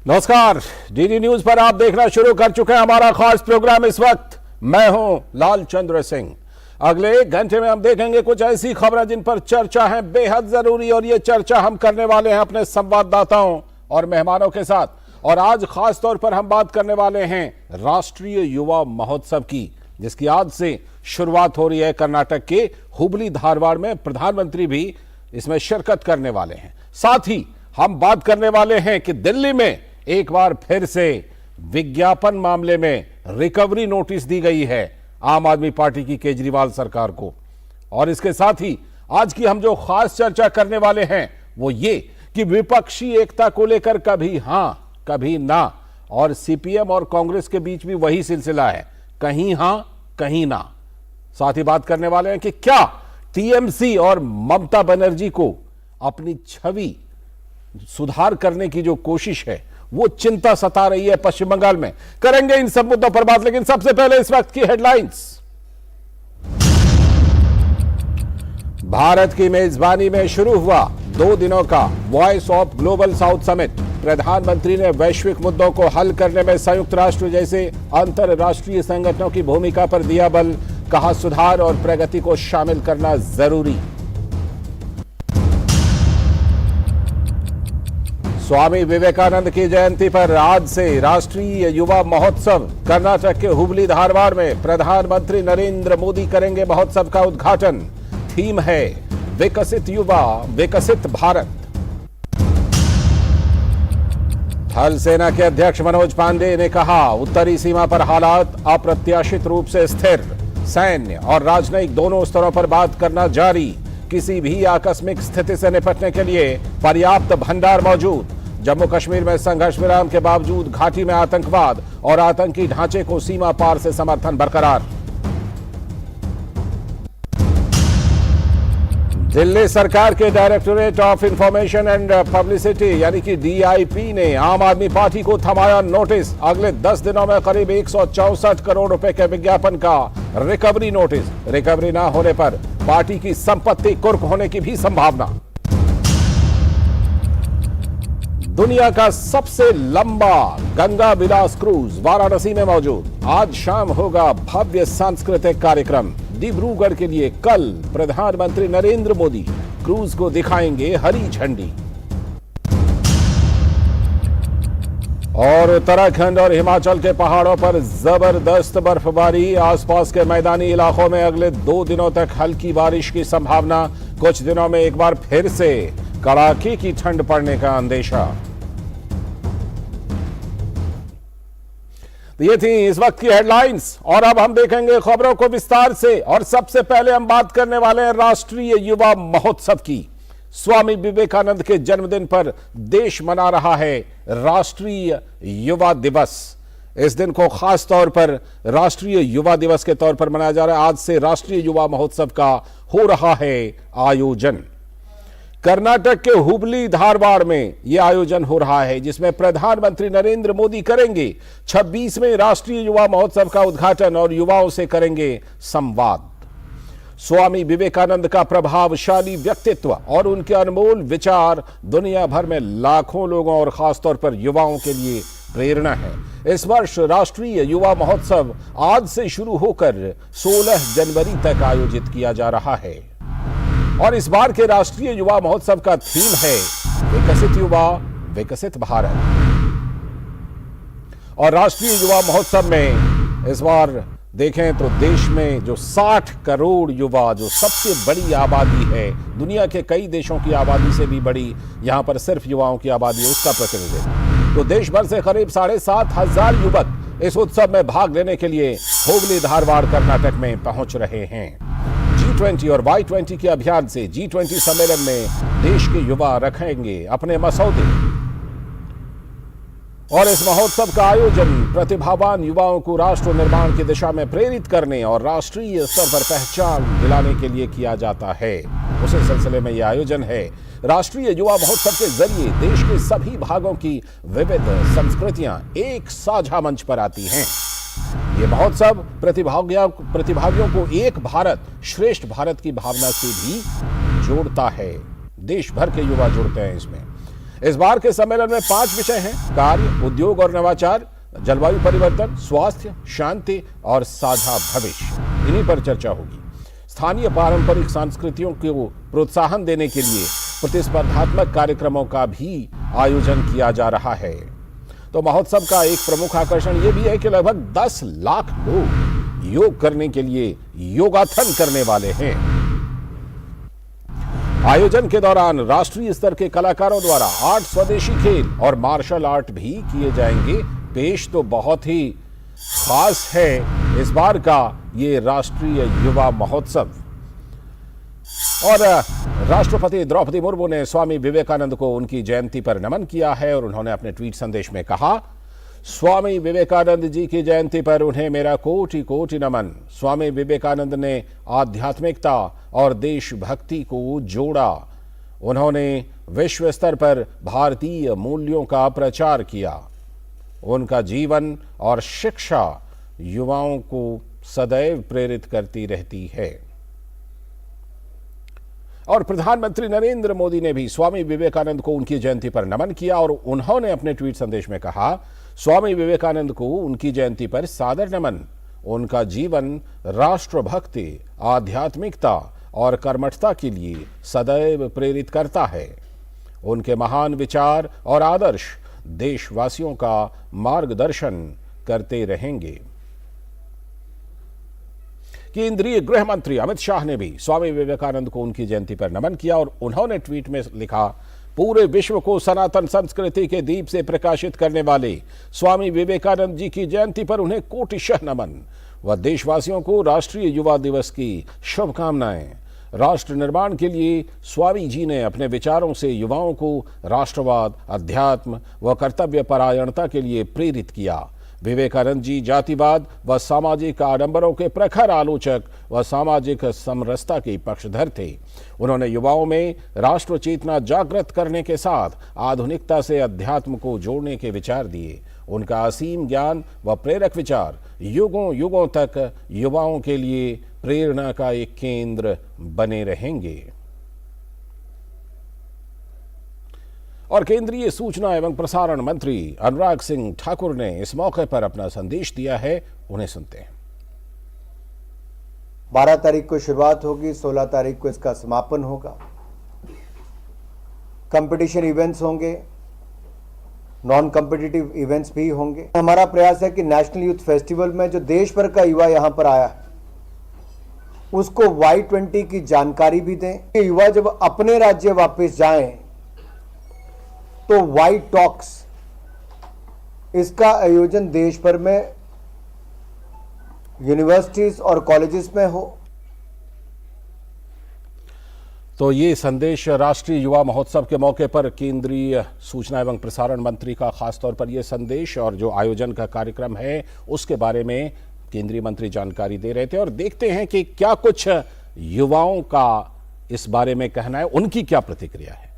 नमस्कार, DD news पर आप देखना शुरू कर चुके हैं हमारा खास प्रोग्राम। इस वक्त मैं हूं लाल चंद्र सिंह। अगले 1 घंटे में हम देखेंगे कुछ ऐसी खबरें जिन पर चर्चा है बेहद जरूरी, और ये चर्चा हम करने वाले हैं अपने संवाददाताओं और मेहमानों के साथ। और आज खास तौर पर हम बात करने वाले हैं राष्ट्रीय युवा महोत्सव की, जिसकी आज से शुरुआत हो रही है। कर्नाटक के हुबली धारवाड़ में प्रधानमंत्री भी इसमें शिरकत करने वाले हैं। साथ ही हम बात करने वाले हैं कि दिल्ली में एक बार फिर से विज्ञापन मामले में रिकवरी नोटिस दी गई है आम आदमी पार्टी की केजरीवाल सरकार को। और इसके साथ ही आज की हम जो खास चर्चा करने वाले हैं वो ये कि विपक्षी एकता को लेकर कभी हां कभी ना, और सीपीएम और कांग्रेस के बीच भी वही सिलसिला है, कहीं हां कहीं ना। साथ ही बात करने वाले हैं कि क्या टीएमसी और ममता बनर्जी को अपनी छवि सुधार करने की जो कोशिश है वो चिंता सता रही है पश्चिम बंगाल में। करेंगे इन सब मुद्दों पर बात, लेकिन सबसे पहले इस वक्त की हेडलाइंस। भारत की मेजबानी में शुरू हुआ 2 दिनों का voice of global south summit. प्रधानमंत्री ने वैश्विक मुद्दों को हल करने में संयुक्त राष्ट्र जैसे अंतरराष्ट्रीय संगठनों की भूमिका पर दिया बल। कहा सुधार और प्रगति को शामिल करना जरूरी। स्वामी विवेकानंद की जयंती पर आज से राष्ट्रीय युवा महोत्सव। कर्नाटक के हुबली धारवाड़ में प्रधानमंत्री नरेंद्र मोदी करेंगे महोत्सव का उद्घाटन। थीम है विकसित युवा विकसित भारत। थल सेना के अध्यक्ष मनोज पांडे ने कहा उत्तरी सीमा पर हालात अप्रत्याशित रूप से स्थिर। सैन्य और राजनयिक दोनों स्तरों पर बात करना जारी। किसी भी आकस्मिक स्थिति से निपटने के लिए पर्याप्त भंडार मौजूद। जम्मू कश्मीर में संघर्ष विराम के बावजूद घाटी में आतंकवाद और आतंकी ढांचे को सीमा पार से समर्थन बरकरार। दिल्ली सरकार के directorate of information and publicity यानी कि डीआईपी ने आम आदमी पार्टी को थमाया नोटिस। अगले 10 दिनों में करीब 164 करोड़ रुपए के विज्ञापन का रिकवरी नोटिस। रिकवरी ना होने पर पार्टी की संपत्ति कुर्क होने की भी संभावना। दुनिया का सबसे लंबा गंगा विलास क्रूज वाराणसी में मौजूद। आज शाम होगा भव्य सांस्कृतिक कार्यक्रम। डिब्रूगढ़ के लिए कल प्रधानमंत्री नरेंद्र मोदी क्रूज को दिखाएंगे हरी झंडी। और उत्तराखंड और हिमाचल के पहाड़ों पर जबरदस्त बर्फबारी। आसपास के मैदानी इलाकों में अगले 2 दिनों तक हल्की बारिश की संभावना। कुछ दिनों में एक बार फिर से कड़ाके की ठंड पड़ने का अंदेशा। ये थी इस वक्त की हेडलाइंस, और अब हम देखेंगे खबरों को विस्तार से। और सबसे पहले हम बात करने वाले हैं राष्ट्रीय युवा महोत्सव की। स्वामी विवेकानंद के जन्मदिन पर देश मना रहा है राष्ट्रीय युवा दिवस। इस दिन को खास तौर पर राष्ट्रीय युवा दिवस के तौर पर मनाया जा रहा है। आज से राष्ट्रीय युवा महोत्सव का हो रहा है आयोजन। कर्नाटक के हुबली धारवाड़ में यह आयोजन हो रहा है, जिसमें प्रधानमंत्री नरेंद्र मोदी करेंगे 26वें राष्ट्रीय युवा महोत्सव का उद्घाटन और युवाओं से करेंगे संवाद। स्वामी विवेकानंद का प्रभावशाली व्यक्तित्व और उनके अनमोल विचार दुनिया भर में लाखों लोगों और खासतौर पर युवाओं के लिए प्रेरणा है। इस वर्ष राष्ट्रीय युवा महोत्सव आज से शुरू होकर 16 जनवरी तक आयोजित किया जा रहा है। और इस बार के राष्ट्रीय युवा महोत्सव का थीम है विकसित युवा विकसित भारत। और राष्ट्रीय युवा महोत्सव में इस बार देखें तो देश में जो 60 करोड़ युवा, जो सबसे बड़ी आबादी है, दुनिया के कई देशों की आबादी से भी बड़ी यहां पर सिर्फ युवाओं की आबादी है, उसका प्रतिनिधित्व। तो देश भर से करीब 7,500 युवक इस उत्सव में भाग लेने के लिए हुबली धारवाड़ कर्नाटक में पहुंच रहे हैं। G20 और Y20 के अभियान से G20 सम्मेलन में देश के युवा रखेंगे अपने मसौदे। और इस महोत्सव का आयोजन प्रतिभावान युवाओं को राष्ट्र निर्माण की दिशा में प्रेरित करने और राष्ट्रीय स्तर पर पहचान दिलाने के लिए किया जाता है। उसी सिलसिले में यह आयोजन है। राष्ट्रीय युवा महोत्सव के जरिए देश के सभी भागों की विविध संस्कृतियां एक साझा मंच पर आती हैं। ये महोत्सव प्रतिभागियों को एक भारत श्रेष्ठ भारत की भावना से भी जोड़ता है। देश भर के युवा जुड़ते हैं इसमें। इस बार के सम्मेलन में 5 विषय हैं: कार्य, उद्योग और नवाचार, जलवायु परिवर्तन, स्वास्थ्य, शांति और साझा भविष्य। इन्हीं पर चर्चा होगी। स्थानीय पारंपरिक संस्कृतियों को प्रोत्साहन देने के लिए प्रतिस्पर्धात्मक कार्यक्रमों का भी आयोजन किया जा रहा है। तो महोत्सव का एक प्रमुख आकर्षण यह भी है कि लगभग 10 लाख लोग योग करने के लिए योगाथन करने वाले हैं। आयोजन के दौरान राष्ट्रीय स्तर के कलाकारों द्वारा 8 स्वदेशी खेल और मार्शल आर्ट भी किए जाएंगे। पेश तो बहुत ही खास है इस बार का ये राष्ट्रीय युवा महोत्सव। और राष्ट्रपति द्रौपदी मुर्मू ने स्वामी विवेकानंद को उनकी जयंती पर नमन किया है और उन्होंने अपने ट्वीट संदेश में कहा, स्वामी विवेकानंद जी की जयंती पर उन्हें मेरा कोटि कोटि नमन। स्वामी विवेकानंद ने आध्यात्मिकता और देशभक्ति को जोड़ा। उन्होंने विश्व स्तर पर भारतीय मूल्यों का प्रचार किया। उनका जीवन और शिक्षा युवाओं को सदैव प्रेरित करती रहती है। और प्रधानमंत्री नरेंद्र मोदी ने भी स्वामी विवेकानंद को उनकी जयंती पर नमन किया और उन्होंने अपने ट्वीट संदेश में कहा, स्वामी विवेकानंद को उनकी जयंती पर सादर नमन। उनका जीवन राष्ट्रभक्ति, आध्यात्मिकता और कर्मठता के लिए सदैव प्रेरित करता है। उनके महान विचार और आदर्श देशवासियों का मार्गदर्शन करते रहेंगे। केंद्रीय गृह मंत्री अमित शाह ने भी स्वामी विवेकानंद को उनकी जयंती पर नमन किया और उन्होंने ट्वीट में लिखा, पूरे विश्व को सनातन संस्कृति के दीप से प्रकाशित करने वाले स्वामी विवेकानंद जी की जयंती पर उन्हें कोटिशः नमन व देशवासियों को राष्ट्रीय युवा दिवस की शुभकामनाएं। राष्ट्र निर्माण के लिए स्वामी जी ने अपने विचारों से युवाओं को राष्ट्रवाद, अध्यात्म व कर्तव्य परायणता के लिए प्रेरित किया। विवेकानंद जी जातिवाद व सामाजिक आडंबरों के प्रखर आलोचक व सामाजिक समरसता के पक्षधर थे। उन्होंने युवाओं में राष्ट्र चेतना जागृत करने के साथ आधुनिकता से अध्यात्म को जोड़ने के विचार दिए। उनका असीम ज्ञान व प्रेरक विचार युगों युगों तक युवाओं के लिए प्रेरणा का एक केंद्र बने रहेंगे। और केंद्रीय सूचना एवं प्रसारण मंत्री अनुराग सिंह ठाकुर ने इस मौके पर अपना संदेश दिया है, उन्हें सुनते हैं। 12 तारीख को शुरुआत होगी, 16 तारीख को इसका समापन होगा। कंपटीशन इवेंट्स होंगे, नॉन कॉम्पिटिटिव इवेंट्स भी होंगे। हमारा प्रयास है कि नेशनल यूथ फेस्टिवल में जो देश भर का युवा यहां पर आया है उसको Y20 की जानकारी भी दें। युवा जब अपने राज्य वापस जाएं तो वाई टॉक्स इसका आयोजन देश भर में यूनिवर्सिटीज और कॉलेजेस में हो। तो ये संदेश राष्ट्रीय युवा महोत्सव के मौके पर केंद्रीय सूचना एवं प्रसारण मंत्री का खासतौर पर ये संदेश और जो आयोजन का कार्यक्रम है उसके बारे में केंद्रीय मंत्री जानकारी दे रहे थे। और देखते हैं कि क्या कुछ युवाओं का इस बारे में कहना है, उनकी क्या प्रतिक्रिया है।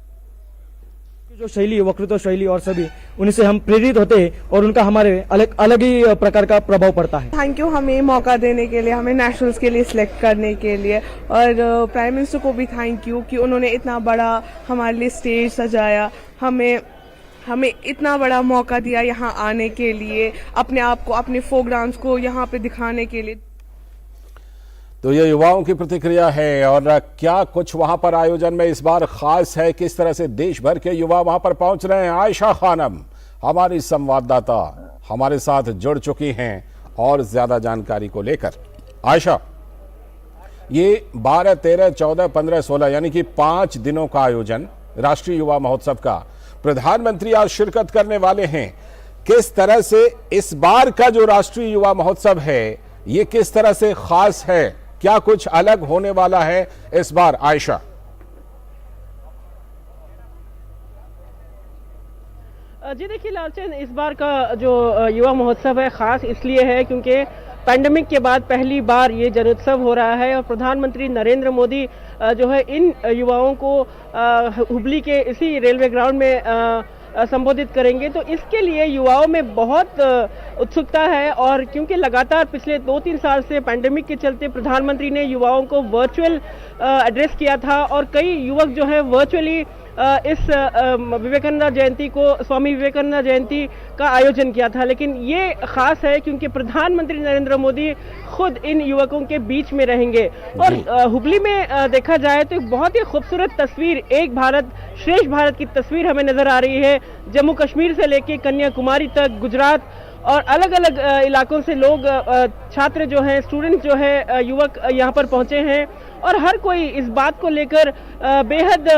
जो शैली, वक्तृत्व शैली और सभी उनसे हम प्रेरित होते हैं और उनका हमारे अलग ही प्रकार का प्रभाव पड़ता है। थैंक यू हमें मौका देने के लिए, हमें नेशनल्स के लिए सिलेक्ट करने के लिए, और प्राइम मिनिस्टर को भी थैंक यू कि उन्होंने इतना बड़ा हमारे लिए स्टेज सजाया, हमें इतना बड़ा मौका दिया यहाँ आने के लिए, अपने आप को, अपने प्रोग्राम्स को यहाँ पे दिखाने के लिए। तो ये युवाओं की प्रतिक्रिया है। और क्या कुछ वहां पर आयोजन में इस बार खास है, किस तरह से देश भर के युवा वहां पर पहुंच रहे हैं, आयशा खानम हमारी संवाददाता हमारे साथ जुड़ चुकी हैं और ज्यादा जानकारी को लेकर। आयशा, ये 12, 13, 14, 15, 16 यानी कि 5 दिनों का आयोजन राष्ट्रीय युवा महोत्सव का, प्रधानमंत्री आज शिरकत करने वाले हैं। किस तरह से इस बार का जो राष्ट्रीय युवा महोत्सव है ये किस तरह से खास है, क्या कुछ अलग होने वाला है इस बार, आयशा? जी देखिए लालचंद, इस बार का जो युवा महोत्सव है खास इसलिए है क्योंकि पैंडेमिक के बाद पहली बार ये जनोत्सव हो रहा है और प्रधानमंत्री नरेंद्र मोदी जो है इन युवाओं को हुबली के इसी रेलवे ग्राउंड में संबोधित करेंगे। तो इसके लिए युवाओं में बहुत उत्सुकता है, और क्योंकि लगातार पिछले 2-3 साल से पैंडेमिक के चलते प्रधानमंत्री ने युवाओं को वर्चुअल एड्रेस किया था, और कई युवक जो है वर्चुअली इस विवेकानंद जयंती को, स्वामी विवेकानंद जयंती का आयोजन किया था। लेकिन ये खास है क्योंकि प्रधानमंत्री नरेंद्र मोदी खुद इन युवकों के बीच में रहेंगे। और हुबली में देखा जाए तो एक बहुत ही खूबसूरत तस्वीर, एक भारत श्रेष्ठ भारत की तस्वीर हमें नजर आ रही है। जम्मू कश्मीर से लेकर कन्याकुमारी तक, गुजरात और अलग अलग इलाकों से लोग, छात्र जो हैं, स्टूडेंट जो है, युवक यहाँ पर पहुंचे हैं, और हर कोई इस बात को लेकर बेहद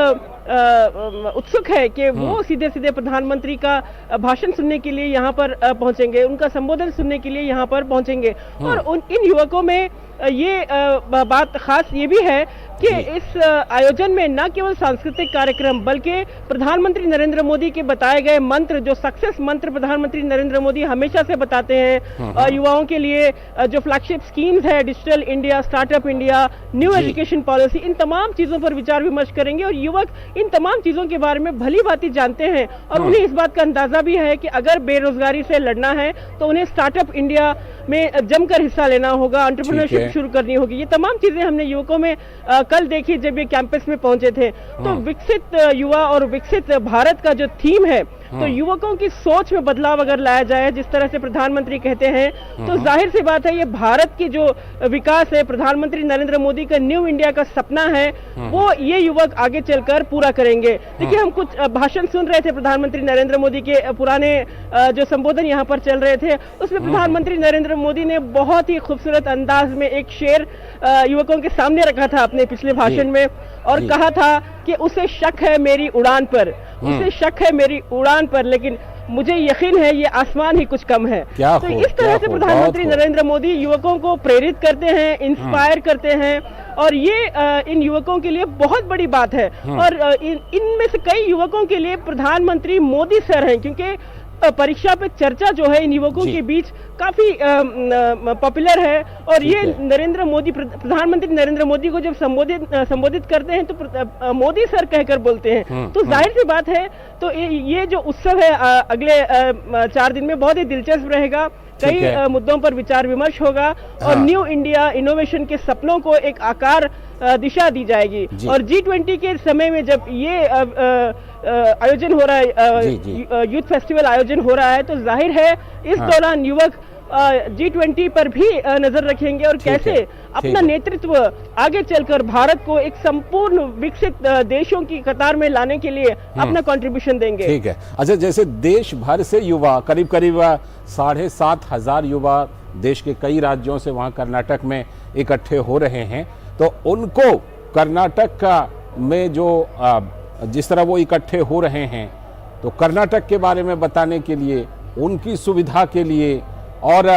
उत्सुक है कि वो सीधे सीधे प्रधानमंत्री का भाषण सुनने के लिए यहाँ पर पहुंचेंगे, उनका संबोधन सुनने के लिए यहाँ पर पहुंचेंगे। और इन युवकों में ये बात खास ये भी है कि इस आयोजन में न केवल सांस्कृतिक कार्यक्रम बल्कि प्रधानमंत्री नरेंद्र मोदी के बताए गए मंत्र, जो सक्सेस मंत्र प्रधानमंत्री नरेंद्र मोदी हमेशा से बताते हैं युवाओं के लिए, जो फ्लैगशिप स्कीम्स है, digital India, startup India, new education policy, इन तमाम चीजों पर विचार विमर्श करेंगे। और युवक इन तमाम चीजों के बारे में भली भांति जानते हैं, और उन्हें इस बात का अंदाजा भी है कि अगर बेरोजगारी से लड़ना है तो उन्हें स्टार्टअप इंडिया में जमकर हिस्सा लेना होगा, एंटरप्रेन्योरशिप शुरू करनी होगी। ये तमाम चीजें हमने युवकों में कल देखी जब ये कैंपस में पहुंचे थे। तो विकसित युवा और विकसित भारत का जो थीम है, तो युवकों की सोच में बदलाव अगर लाया जाए, जिस तरह से प्रधानमंत्री कहते हैं, तो जाहिर सी बात है ये भारत की जो विकास है, प्रधानमंत्री नरेंद्र मोदी का न्यू इंडिया का सपना है, वो ये युवक आगे चलकर पूरा करेंगे। देखिए, हम कुछ भाषण सुन रहे थे प्रधानमंत्री नरेंद्र मोदी के, पुराने जो संबोधन यहाँ पर चल रहे थे, उसमें प्रधानमंत्री नरेंद्र मोदी ने बहुत ही खूबसूरत अंदाज में एक शेर युवकों के सामने रखा था अपने पिछले भाषण में, और कहा था कि उसे शक है मेरी उड़ान पर, उसे शक है मेरी उड़ान पर, लेकिन मुझे यकीन है ये आसमान ही कुछ कम है। तो इस तरह से प्रधानमंत्री नरेंद्र मोदी युवकों को प्रेरित करते हैं, इंस्पायर करते हैं, और ये इन युवकों के लिए बहुत बड़ी बात है। और इनमें से कई युवकों के लिए प्रधानमंत्री मोदी सर हैं, क्योंकि परीक्षा पे चर्चा जो है इन युवकों के बीच काफी पॉपुलर है। और ये नरेंद्र मोदी, प्रधानमंत्री नरेंद्र मोदी को जब संबोधित करते हैं तो मोदी सर कहकर बोलते हैं। तो जाहिर सी बात है, तो ये जो उत्सव है अगले 4 दिन में बहुत ही दिलचस्प रहेगा। कई मुद्दों पर विचार विमर्श होगा, और न्यू इंडिया इनोवेशन के सपनों को एक आकार दिशा दी जाएगी। और G20 के समय में जब ये आयोजन हो रहा है, यूथ फेस्टिवल आयोजन हो रहा है, तो जाहिर है इस दौरान युवक G20 पर भी नजर रखेंगे, और कैसे अपना नेतृत्व आगे चलकर भारत को एक संपूर्ण विकसित देशों की कतार में लाने के लिए अपना कंट्रीब्यूशन देंगे। ठीक है। अच्छा, जैसे देश भर से युवा, करीब करीब 7,500 युवा देश के कई राज्यों से वहां कर्नाटक में इकट्ठे हो रहे हैं, तो उनको कर्नाटक का में जो जिस तरह वो इकट्ठे हो रहे हैं, तो कर्नाटक के बारे में बताने के लिए, उनकी सुविधा के लिए, और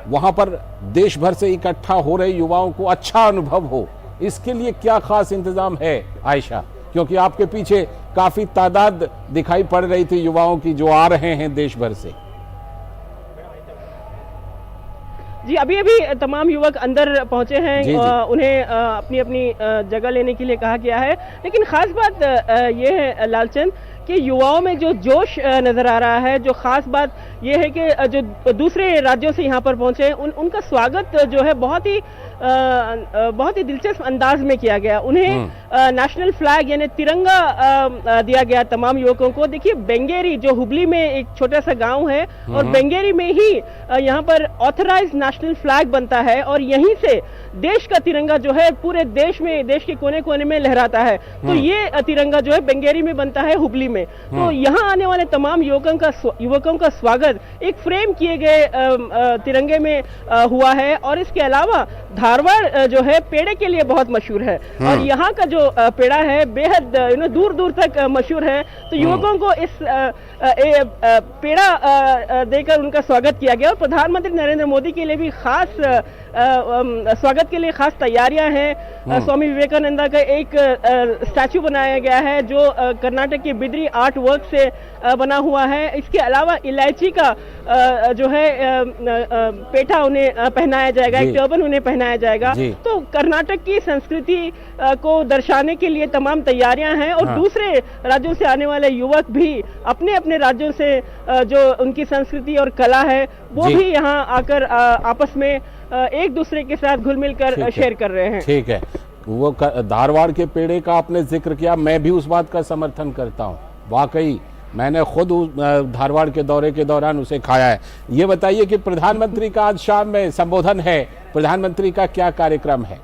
वहां पर देश भर से इकट्ठा हो रहे युवाओं को अच्छा अनुभव हो, इसके लिए क्या खास इंतजाम है आयशा? क्योंकि आपके पीछे काफी तादाद दिखाई पड़ रही थी युवाओं की जो आ रहे हैं देश भर से। जी, अभी तमाम युवक अंदर पहुंचे हैं, उन्हें अपनी अपनी जगह लेने के लिए कहा गया है। लेकिन खास बात ये है लालचंद कि युवाओं में जो जोश नजर आ रहा है, जो खास बात ये है कि जो दूसरे राज्यों से यहाँ पर पहुंचे हैं, उनका स्वागत जो है बहुत ही दिलचस्प अंदाज में किया गया। उन्हें नेशनल फ्लैग यानी तिरंगा दिया गया तमाम युवकों को। देखिए, बेंगेरी जो हुबली में एक छोटा सा गांव है, और बेंगेरी में ही यहाँ पर ऑथराइज्ड नेशनल फ्लैग बनता है, और यहीं से देश का तिरंगा जो है पूरे देश में, देश के कोने कोने में लहराता है। तो ये तिरंगा जो है बेंगेरी में बनता है, हुबली में। तो यहाँ आने वाले तमाम युवकों का स्वागत एक फ्रेम किए गए तिरंगे में हुआ है। और इसके अलावा धारवाड़ जो है पेड़े के लिए बहुत मशहूर है, और यहाँ का जो पेड़ा है बेहद दूर दूर तक मशहूर है। तो युवकों को इस पेड़ा देकर उनका स्वागत किया गया। और प्रधानमंत्री नरेंद्र मोदी के लिए भी खास स्वागत के लिए खास तैयारियां हैं। स्वामी विवेकानंद का एक स्टैचू बनाया गया है जो कर्नाटक के बिद्री आर्ट वर्क से बना हुआ है। इसके अलावा इलायची का जो है पेठा उन्हें पहनाया जाएगा, एक टर्बन उन्हें पहनाया जाएगा। तो कर्नाटक की संस्कृति को दर्शाने के लिए तमाम तैयारियां हैं और दूसरे राज्यों से आने वाले युवक भी अपने अपने राज्यों से जो उनकी संस्कृति और कला है वो भी यहाँ आकर आपस में एक दूसरे के साथ घुल मिल कर शेयर कर रहे हैं। ठीक है, वो धारवाड़ के पेड़े का आपने जिक्र किया, मैं भी उस बात का समर्थन करता हूँ। वाकई मैंने खुद धारवाड़ के दौरे के दौरान उसे खाया है। ये बताइए कि प्रधानमंत्री का आज शाम में संबोधन है, प्रधानमंत्री का क्या कार्यक्रम है?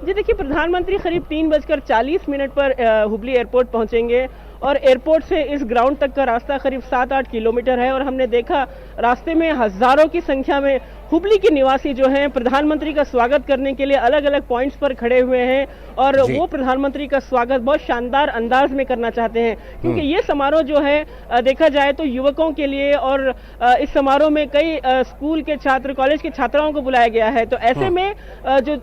जी देखिए, प्रधानमंत्री करीब 3:40 पर हुबली एयरपोर्ट पहुंचेंगे और एयरपोर्ट से इस ग्राउंड तक का रास्ता करीब 7-8 किलोमीटर है और हमने देखा रास्ते में हजारों की संख्या में हुबली के निवासी जो हैं प्रधानमंत्री का स्वागत करने के लिए अलग अलग पॉइंट्स पर खड़े हुए हैं और वो प्रधानमंत्री का स्वागत बहुत शानदार अंदाज में करना चाहते हैं, क्योंकि ये समारोह जो है देखा जाए तो युवकों के लिए और इस समारोह में कई स्कूल के छात्र, कॉलेज के छात्राओं को बुलाया गया है। तो ऐसे में जो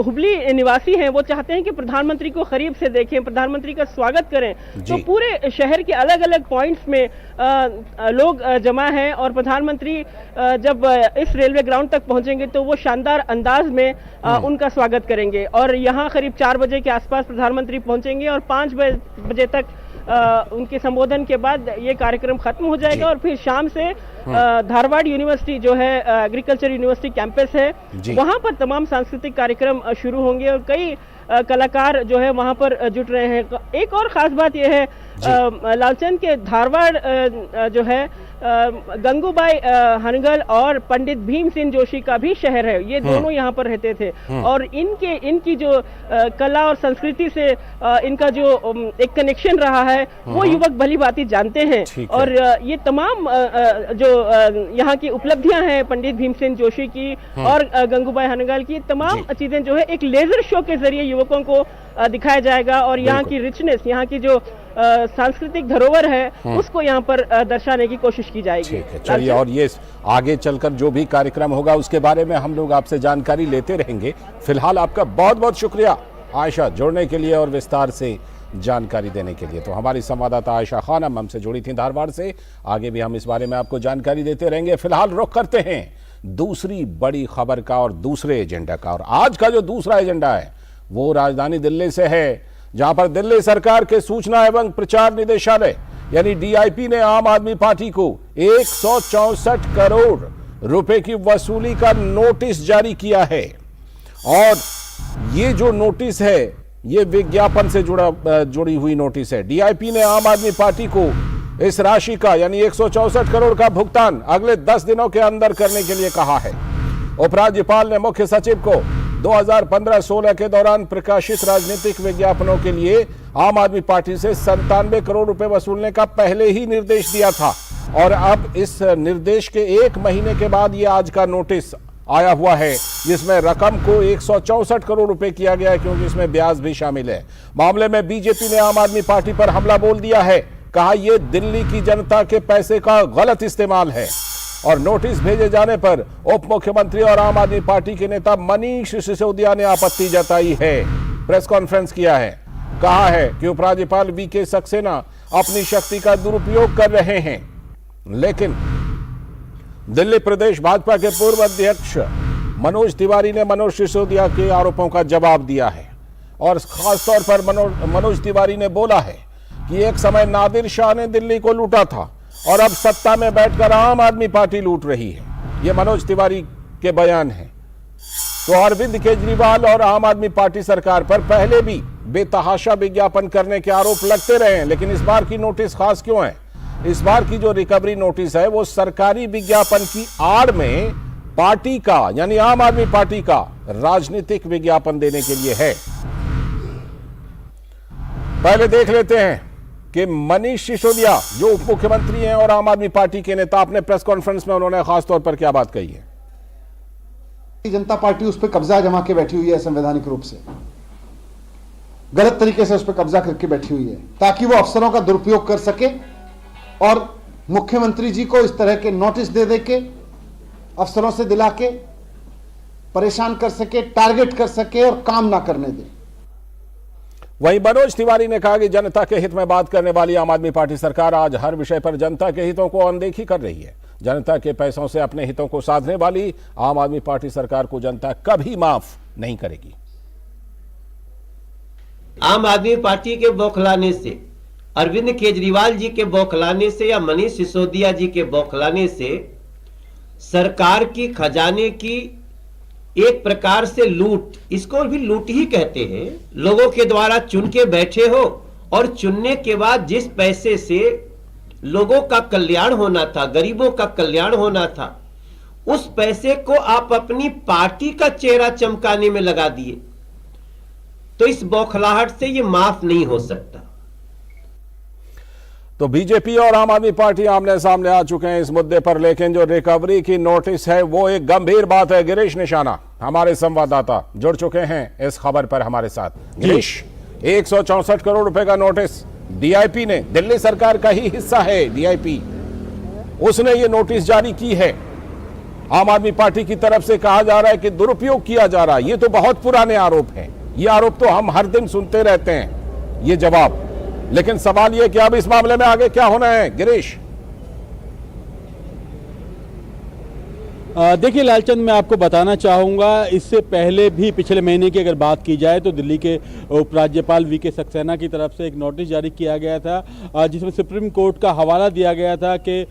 हुबली निवासी हैं वो चाहते हैं कि प्रधानमंत्री को करीब से देखें, प्रधानमंत्री का स्वागत करें। तो पूरे शहर के अलग अलग पॉइंट्स में लोग जमा हैं और प्रधानमंत्री जब इस रेलवे ग्राउंड तक पहुंचेंगे तो वो शानदार अंदाज में उनका स्वागत करेंगे और यहाँ करीब 4 बजे के आसपास प्रधानमंत्री पहुंचेंगे और 5 बजे तक उनके संबोधन के बाद ये कार्यक्रम खत्म हो जाएगा और फिर शाम से धारवाड़ यूनिवर्सिटी जो है एग्रीकल्चर यूनिवर्सिटी कैंपस है वहां पर तमाम सांस्कृतिक कार्यक्रम शुरू होंगे और कई कलाकार जो है वहां पर जुट रहे हैं। एक और खास बात यह है लालचंद के धारवाड़ जो है गंगूबाई हनगल और पंडित भीमसेन जोशी का भी शहर है, ये दोनों यहाँ पर रहते थे और इनकी जो कला और संस्कृति से इनका जो एक कनेक्शन रहा है वो युवक भली भांति जानते हैं और ये तमाम जो यहाँ की उपलब्धियां हैं पंडित भीमसेन जोशी की और गंगूबाई हनगल की, तमाम चीजें जो है एक लेजर शो के जरिए युवकों को दिखाया जाएगा और यहाँ की रिचनेस, यहाँ की जो सांस्कृतिक धरोहर है उसको यहाँ पर दर्शाने की कोशिश की जाएगी। चलिए, और ये आगे चलकर जो भी कार्यक्रम होगा उसके बारे में हम लोग आपसे जानकारी लेते रहेंगे। फिलहाल आपका बहुत बहुत शुक्रिया आयशा, जुड़ने के लिए और विस्तार से जानकारी देने के लिए। तो हमारी संवाददाता आयशा खानम हमसे जुड़ी थी धारवाड़ से। आगे भी हम इस बारे में आपको जानकारी देते रहेंगे। फिलहाल रुख करते हैं दूसरी बड़ी खबर का और दूसरे एजेंडा का, और आज का जो दूसरा एजेंडा है वो राजधानी दिल्ली से है, जहां पर दिल्ली सरकार के सूचना एवं प्रचार निदेशालय यानी डीआईपी ने आम आदमी पार्टी को 164 करोड़ रुपए की वसूली का नोटिस जारी किया है। और ये जो नोटिस है ये विज्ञापन से जुड़ी हुई नोटिस है। डीआईपी ने आम आदमी पार्टी को इस राशि का यानी 164 करोड़ का भुगतान अगले 10 दिनों के अंदर करने के लिए कहा है। उपराज्यपाल ने मुख्य सचिव को 2015-16 के दौरान प्रकाशित राजनीतिक विज्ञापनों के लिए आम आदमी पार्टी से 97 करोड़ रुपए वसूलने का पहले ही निर्देश दिया था और अब इस निर्देश के 1 महीने के बाद ये आज का नोटिस आया हुआ है, जिसमें रकम को 164 करोड़ रुपए किया गया है, क्योंकि इसमें ब्याज भी शामिल है। मामले में बीजेपी ने आम आदमी पार्टी पर हमला बोल दिया है, कहा यह दिल्ली की जनता के पैसे का गलत इस्तेमाल है। और नोटिस भेजे जाने पर उप मुख्यमंत्री और आम आदमी पार्टी के नेता मनीष सिसोदिया ने आपत्ति जताई है, प्रेस कॉन्फ्रेंस किया है, कहा है कि उपराज्यपाल वीके सक्सेना अपनी शक्ति का दुरुपयोग कर रहे हैं। लेकिन दिल्ली प्रदेश भाजपा के पूर्व अध्यक्ष मनोज तिवारी ने मनोज सिसोदिया के आरोपों का जवाब दिया है और खासतौर पर मनोज तिवारी ने बोला है कि एक समय नादिर शाह ने दिल्ली को लूटा था और अब सत्ता में बैठकर आम आदमी पार्टी लूट रही है। ये मनोज तिवारी के बयान है। तो अरविंद केजरीवाल और आम आदमी पार्टी सरकार पर पहले भी बेतहाशा विज्ञापन करने के आरोप लगते रहे हैं, लेकिन इस बार की नोटिस खास क्यों है? इस बार की जो रिकवरी नोटिस है वो सरकारी विज्ञापन की आड़ में पार्टी का यानी आम आदमी पार्टी का राजनीतिक विज्ञापन देने के लिए है। पहले देख लेते हैं कि मनीष सिसोदिया जो उप मुख्यमंत्री हैं और आम आदमी पार्टी के नेता, अपने प्रेस कॉन्फ्रेंस में उन्होंने खासतौर पर क्या बात कही है। जनता पार्टी उस पर कब्जा जमा के बैठी हुई है, संवैधानिक रूप से गलत तरीके से उस पर कब्जा करके बैठी हुई है, ताकि वो अफसरों का दुरुपयोग कर सके और मुख्यमंत्री जी को इस तरह के नोटिस दे के अफसरों से दिला के परेशान कर सके, टारगेट कर सके और काम ना करने दे। वहीं मनोज तिवारी ने कहा कि जनता के हित में बात करने वाली आम आदमी पार्टी सरकार आज हर विषय पर जनता के हितों को अनदेखी कर रही है। जनता के पैसों से अपने हितों को साधने वाली आम आदमी पार्टी सरकार को जनता कभी माफ नहीं करेगी। आम आदमी पार्टी के बौखलाने से, अरविंद केजरीवाल जी के बौखलाने से या मनीष सिसोदिया जी के बौखलाने से सरकार की खजाने की एक प्रकार से लूट, इसको भी लूट ही कहते हैं, लोगों के द्वारा चुन के बैठे हो और चुनने के बाद जिस पैसे से लोगों का कल्याण होना था, गरीबों का कल्याण होना था, उस पैसे को आप अपनी पार्टी का चेहरा चमकाने में लगा दिए, तो इस बौखलाहट से ये माफ नहीं हो सकता। तो बीजेपी और आम आदमी पार्टी आमने सामने आ चुके हैं इस मुद्दे पर, लेकिन जो रिकवरी की नोटिस है वो एक गंभीर बात है। गिरीश निशाना हमारे संवाददाता जुड़ चुके हैं इस खबर पर हमारे साथ। गिरीश, 164 करोड़ रुपए का नोटिस डीआईपी ने, दिल्ली सरकार का ही हिस्सा है डीआईपी, उसने ये नोटिस जारी की है। आम आदमी पार्टी की तरफ से कहा जा रहा है कि दुरुपयोग किया जा रहा है। ये तो बहुत पुराने आरोप हैं, ये आरोप तो हम हर दिन सुनते रहते हैं ये जवाब, लेकिन सवाल यह कि अब इस मामले में आगे क्या होना है। गिरीश, देखिए लालचंद, मैं आपको बताना चाहूँगा, इससे पहले भी पिछले महीने की अगर बात की जाए तो दिल्ली के उपराज्यपाल वीके सक्सेना की तरफ से एक नोटिस जारी किया गया था, जिसमें सुप्रीम कोर्ट का हवाला दिया गया था कि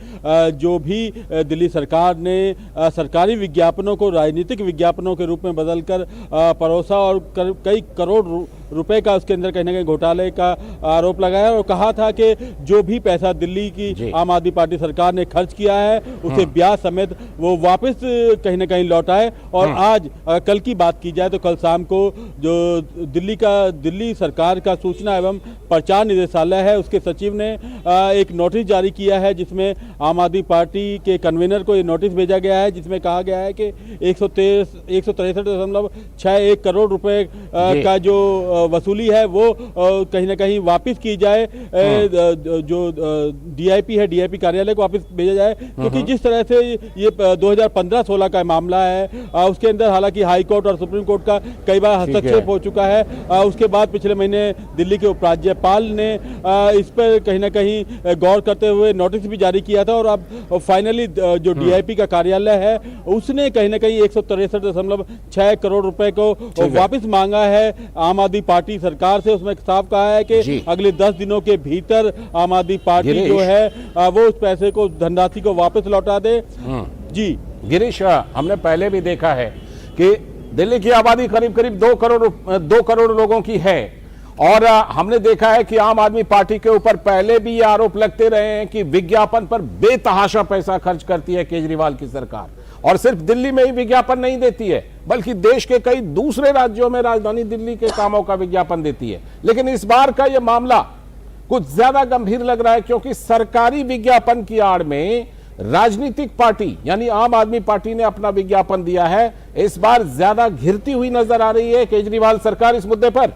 जो भी दिल्ली सरकार ने सरकारी विज्ञापनों को राजनीतिक विज्ञापनों के रूप में बदलकर परोसा और कई करोड़ रुपए का उसके अंदर कहीं ना कहीं घोटाले का आरोप लगाया और कहा था कि जो भी पैसा दिल्ली की आम आदमी पार्टी सरकार ने खर्च किया है उसे ब्याज समेत वो वापस कहीं ना कहीं लौटाए। और आज कल की बात की जाए तो कल शाम को जो दिल्ली सरकार का सूचना एवं प्रचार निदेशालय है उसके सचिव ने एक नोटिस जारी किया है, जिसमें आम आदमी पार्टी के कन्वीनर को ये नोटिस भेजा गया है, जिसमें कहा गया है कि 163.61 करोड़ रुपए का जो वसूली है वो कहीं ना कहीं वापस की जाए, जो डीआईपी है डीआईपी कार्यालय को वापस भेजा जाए, क्योंकि जिस तरह से ये 2015-16 का मामला है उसके अंदर हालांकि हाई कोर्ट और सुप्रीम कोर्ट का कई बार हस्तक्षेप हो चुका है। उसके बाद पिछले महीने दिल्ली के उपराज्यपाल ने इस पर कहीं ना कहीं गौर करते हुए नोटिस भी जारी किया था और अब फाइनली जो डीआईपी का कार्यालय है उसने कहीं ना कहीं 163.6 करोड़ रुपए को वापस मांगा है आम आदमी पार्टी सरकार से। उसमें साफ कहा है कि अगले 10 दिनों के भीतर आम आदमी पार्टी जो है वो उस पैसे को, धनराशि को वापस लौटा दे। जी गिरीश, हमने पहले भी देखा है कि दिल्ली की आबादी करीब करीब 2 करोड़ लोगों की है और हमने देखा है कि आम आदमी पार्टी के ऊपर पहले भी ये आरोप लगते रहे हैं कि विज्ञापन पर बेतहाशा पैसा खर्च करती है केजरीवाल की सरकार, और सिर्फ दिल्ली में ही विज्ञापन नहीं देती है बल्कि देश के कई दूसरे राज्यों में राजधानी दिल्ली के कामों का विज्ञापन देती है। लेकिन इस बार का यह मामला कुछ ज्यादा गंभीर लग रहा है, क्योंकि सरकारी विज्ञापन की आड़ में राजनीतिक पार्टी यानी आम आदमी पार्टी ने अपना विज्ञापन दिया है। इस बार ज्यादा घिरती हुई नजर आ रही है केजरीवाल सरकार इस मुद्दे पर।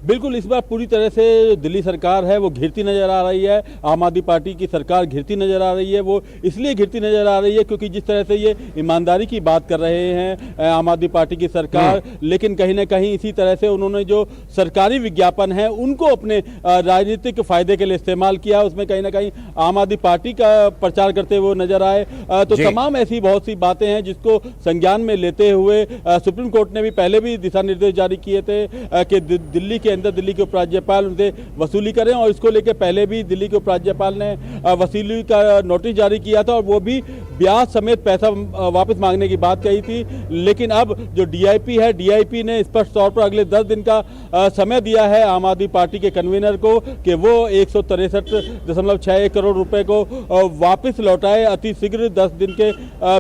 बिल्कुल, इस बार पूरी तरह से दिल्ली सरकार है वो घिरती नजर आ रही है। आम आदमी पार्टी की सरकार घिरती नजर आ रही है। वो इसलिए घिरती नजर आ रही है क्योंकि जिस तरह से ये ईमानदारी की बात कर रहे हैं आम आदमी पार्टी की सरकार, लेकिन कहीं ना कहीं इसी तरह से उन्होंने जो सरकारी विज्ञापन है उनको अपने राजनीतिक फायदे के लिए इस्तेमाल किया, उसमें कहीं ना कहीं आम आदमी पार्टी का प्रचार करते हुए नजर आए। तो तमाम ऐसी बहुत सी बातें हैं जिसको संज्ञान में लेते हुए सुप्रीम कोर्ट ने भी पहले भी दिशा निर्देश जारी किए थे कि दिल्ली के अंदर दिल्ली के उपराज्यपाल उनसे वसूली करें, और इसको लेकर पहले भी दिल्ली के उपराज्यपाल ने वसूली का नोटिस जारी किया था और वो भी ब्याज समेत पैसा वापस मांगने की बात कही थी। लेकिन अब जो डीआईपी है, डीआईपी ने स्पष्ट तौर पर अगले 10 दिन का समय दिया है आम आदमी पार्टी के कन्वीनर को कि वो 163.6 करोड़ रुपए को वापस लौटाए अति शीघ्र 10 दिन के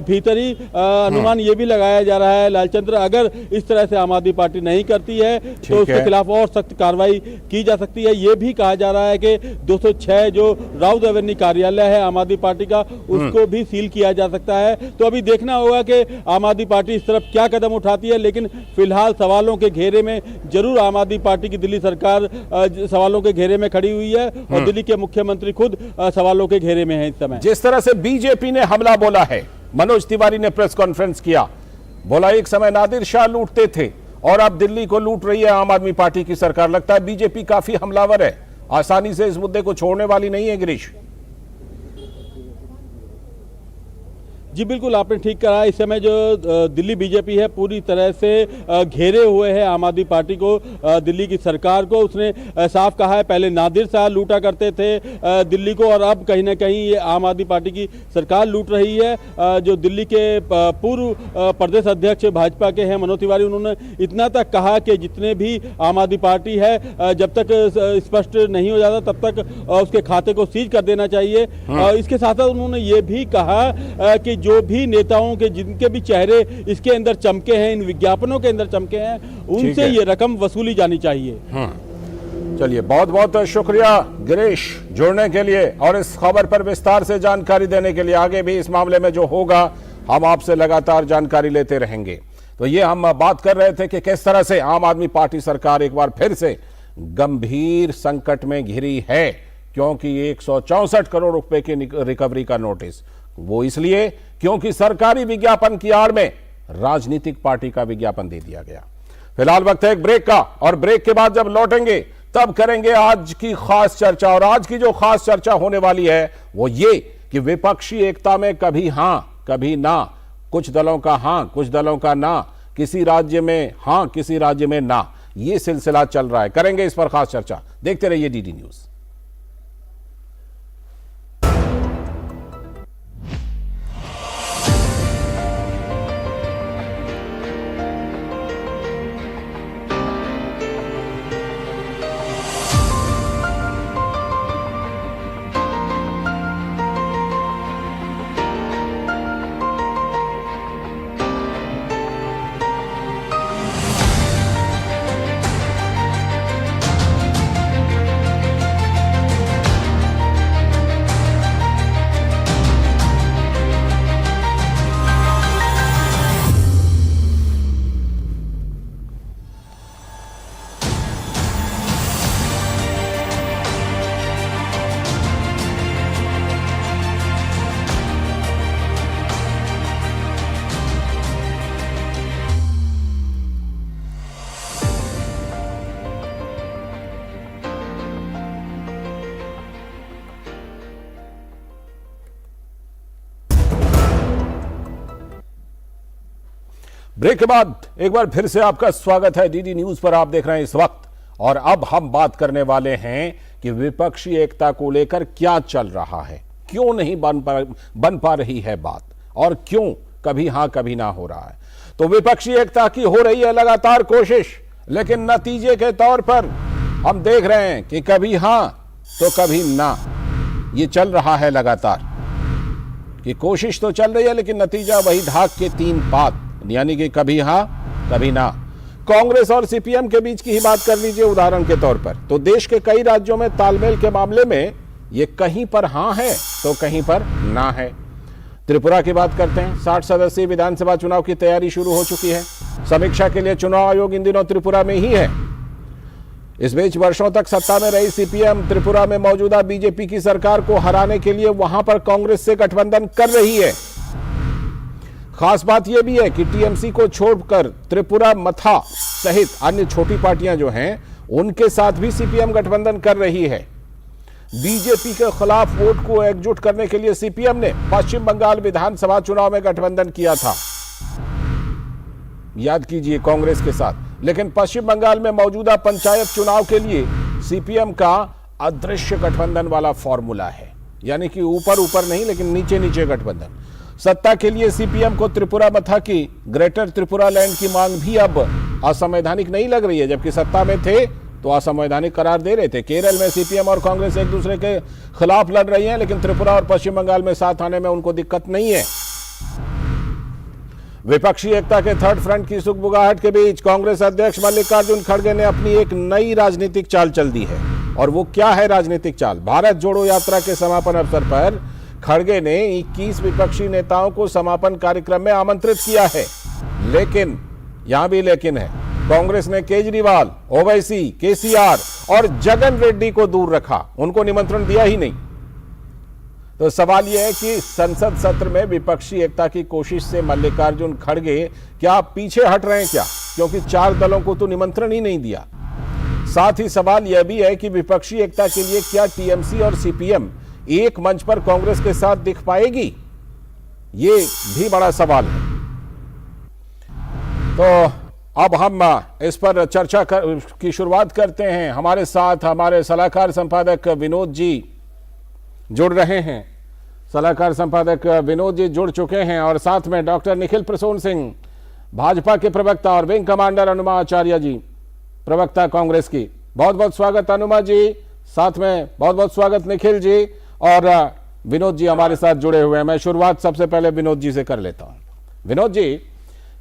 भीतर ही। अनुमान ये भी लगाया जा रहा है लालचंद्र, अगर इस तरह से आम आदमी पार्टी नहीं करती है तो उसके खिलाफ और सख्त कार्रवाई की जा सकती है। ये भी कहा जा रहा है कि 206 जो राउत एवेन्यू कार्यालय है आम आदमी पार्टी का, उसको भी सील किया किया जा सकता है। तो अभी देखना होगा कि आम आदमी पार्टी इस तरफ क्या कदम उठाती है, लेकिन फिलहाल सवालों के घेरे में जरूर आम आदमी पार्टी की दिल्ली सरकार सवालों के घेरे में खड़ी हुई है और दिल्ली के मुख्यमंत्री खुद सवालों के घेरे में है इस समय। जिस तरह से बीजेपी ने हमला बोला है, मनोज तिवारी ने प्रेस कॉन्फ्रेंस किया, बोला एक समय नादिर शाह लूटते थे और अब दिल्ली को लूट रही है आम आदमी पार्टी की सरकार। लगता है बीजेपी काफी हमलावर है, आसानी से इस मुद्दे को छोड़ने वाली नहीं है। गिरीश जी बिल्कुल, आपने ठीक कहा। इस समय जो दिल्ली बीजेपी है पूरी तरह से घेरे हुए है आम आदमी पार्टी को, दिल्ली की सरकार को। उसने साफ कहा है पहले नादिर शाह लूटा करते थे दिल्ली को और अब कहीं ना कहीं ये आम आदमी पार्टी की सरकार लूट रही है। जो दिल्ली के पूर्व प्रदेश अध्यक्ष भाजपा के हैं मनोज तिवारी, उन्होंने इतना तक कहा कि जितने भी आम आदमी पार्टी है जब तक स्पष्ट नहीं हो जाता तब तक उसके खाते को सीज कर देना चाहिए। इसके साथ साथ उन्होंने ये भी कहा कि जो भी नेताओं के जिनके भी चेहरे इसके अंदर चमके हैं, इन विज्ञापनों के अंदर चमके हैं, उनसे ये रकम वसूली जानी चाहिए। चलिए, बहुत बहुत शुक्रिया गिरीश जुड़ने के लिए और इस खबर पर विस्तार से जानकारी देने के लिए। आगे भी इस मामले में जो होगा हम आपसे लगातार जानकारी लेते रहेंगे। तो ये हम बात कर रहे थे कि किस तरह से आम आदमी पार्टी सरकार एक बार फिर से गंभीर संकट में घिरी है, क्योंकि 164 करोड़ रुपए की रिकवरी का नोटिस, वो इसलिए क्योंकि सरकारी विज्ञापन की आड़ में राजनीतिक पार्टी का विज्ञापन दे दिया गया। फिलहाल वक्त है एक ब्रेक का, और ब्रेक के बाद जब लौटेंगे तब करेंगे आज की खास चर्चा। और आज की जो खास चर्चा होने वाली है वो ये कि विपक्षी एकता में कभी हां कभी ना, कुछ दलों का हां कुछ दलों का ना, किसी राज्य में हां किसी राज्य में ना, ये सिलसिला चल रहा है। करेंगे इस पर खास चर्चा, देखते रहिए डीडी न्यूज। ब्रेक के बाद एक बार फिर से आपका स्वागत है डीडी न्यूज पर। आप देख रहे हैं इस वक्त, और अब हम बात करने वाले हैं कि विपक्षी एकता को लेकर क्या चल रहा है, क्यों नहीं बन पा रही है बात, और क्यों कभी हां कभी ना हो रहा है। तो विपक्षी एकता की हो रही है लगातार कोशिश, लेकिन नतीजे के तौर पर हम देख रहे हैं कि कभी हां तो कभी ना, ये चल रहा है लगातार कि कोशिश तो चल रही है लेकिन नतीजा वही ढाक के तीन पात, यानी कि कभी हां कभी ना। कांग्रेस और सीपीएम के बीच की ही बात कर लीजिए उदाहरण के तौर पर, तो देश के कई राज्यों में तालमेल के मामले में ये कहीं पर हां है तो कहीं पर ना है। त्रिपुरा की बात करते हैं। 60 सदस्यीय विधानसभा चुनाव की तैयारी शुरू हो चुकी है। समीक्षा के लिए चुनाव आयोग इन दिनों त्रिपुरा में ही है। इस बीच वर्षों तक सत्ता में रही सीपीएम त्रिपुरा में मौजूदा बीजेपी की सरकार को हराने के लिए वहां पर कांग्रेस से गठबंधन कर रही है। खास बात यह भी है कि टीएमसी को छोड़कर त्रिपुरा मथा सहित अन्य छोटी पार्टियां जो हैं उनके साथ भी सीपीएम गठबंधन कर रही है। बीजेपी के खिलाफ वोट को एकजुट करने के लिए सीपीएम ने पश्चिम बंगाल विधानसभा चुनाव में गठबंधन किया था, याद कीजिए, कांग्रेस के साथ। लेकिन पश्चिम बंगाल में मौजूदा पंचायत चुनाव के लिए सीपीएम का अदृश्य गठबंधन वाला फॉर्मूला है, यानी कि ऊपर ऊपर नहीं लेकिन नीचे नीचे गठबंधन। सत्ता के लिए सीपीएम को त्रिपुरा मथा की ग्रेटर त्रिपुरा लैंड की मांग भी अब असंवैधानिक नहीं लग रही है, जबकि सत्ता में थे तो असंवैधानिक करार दे रहे थे। केरल में सीपीएम और कांग्रेस एक दूसरे के खिलाफ लड़ रही हैं, लेकिन त्रिपुरा और पश्चिम बंगाल में साथ आने में उनको दिक्कत नहीं है। विपक्षी एकता के थर्ड फ्रंट की सुगबुगाहट के बीच कांग्रेस अध्यक्ष मल्लिकार्जुन खड़गे ने अपनी एक नई राजनीतिक चाल चल दी है। और वो क्या है राजनीतिक चाल? भारत जोड़ो यात्रा के समापन अवसर पर खड़गे ने 21 विपक्षी नेताओं को समापन कार्यक्रम में आमंत्रित किया है, लेकिन यहां भी लेकिन है, कांग्रेस ने केजरीवाल, ओवैसी, केसीआर और जगन रेड्डी को दूर रखा, उनको निमंत्रण दिया ही नहीं। तो सवाल यह है कि संसद सत्र में विपक्षी एकता की कोशिश से मल्लिकार्जुन खड़गे क्या पीछे हट रहे हैं क्या, क्योंकि 4 दलों को तो निमंत्रण ही नहीं दिया। साथ ही सवाल यह भी है कि विपक्षी एकता के लिए क्या टीएमसी और सीपीएम एक मंच पर कांग्रेस के साथ दिख पाएगी, ये भी बड़ा सवाल है। तो अब हम इस पर चर्चा की शुरुआत करते हैं। हमारे साथ हमारे सलाहकार संपादक विनोद जी जुड़ रहे हैं। सलाहकार संपादक विनोद जी जुड़ चुके हैं और साथ में डॉक्टर निखिल प्रसून सिंह, भाजपा के प्रवक्ता, और विंग कमांडर अनुमा आचार्य जी, प्रवक्ता कांग्रेस की। बहुत बहुत स्वागत अनुमा जी, साथ में बहुत बहुत स्वागत निखिल जी, और विनोद जी हमारे साथ जुड़े हुए हैं। मैं शुरुआत सबसे पहले विनोद जी से कर लेता हूं। विनोद जी,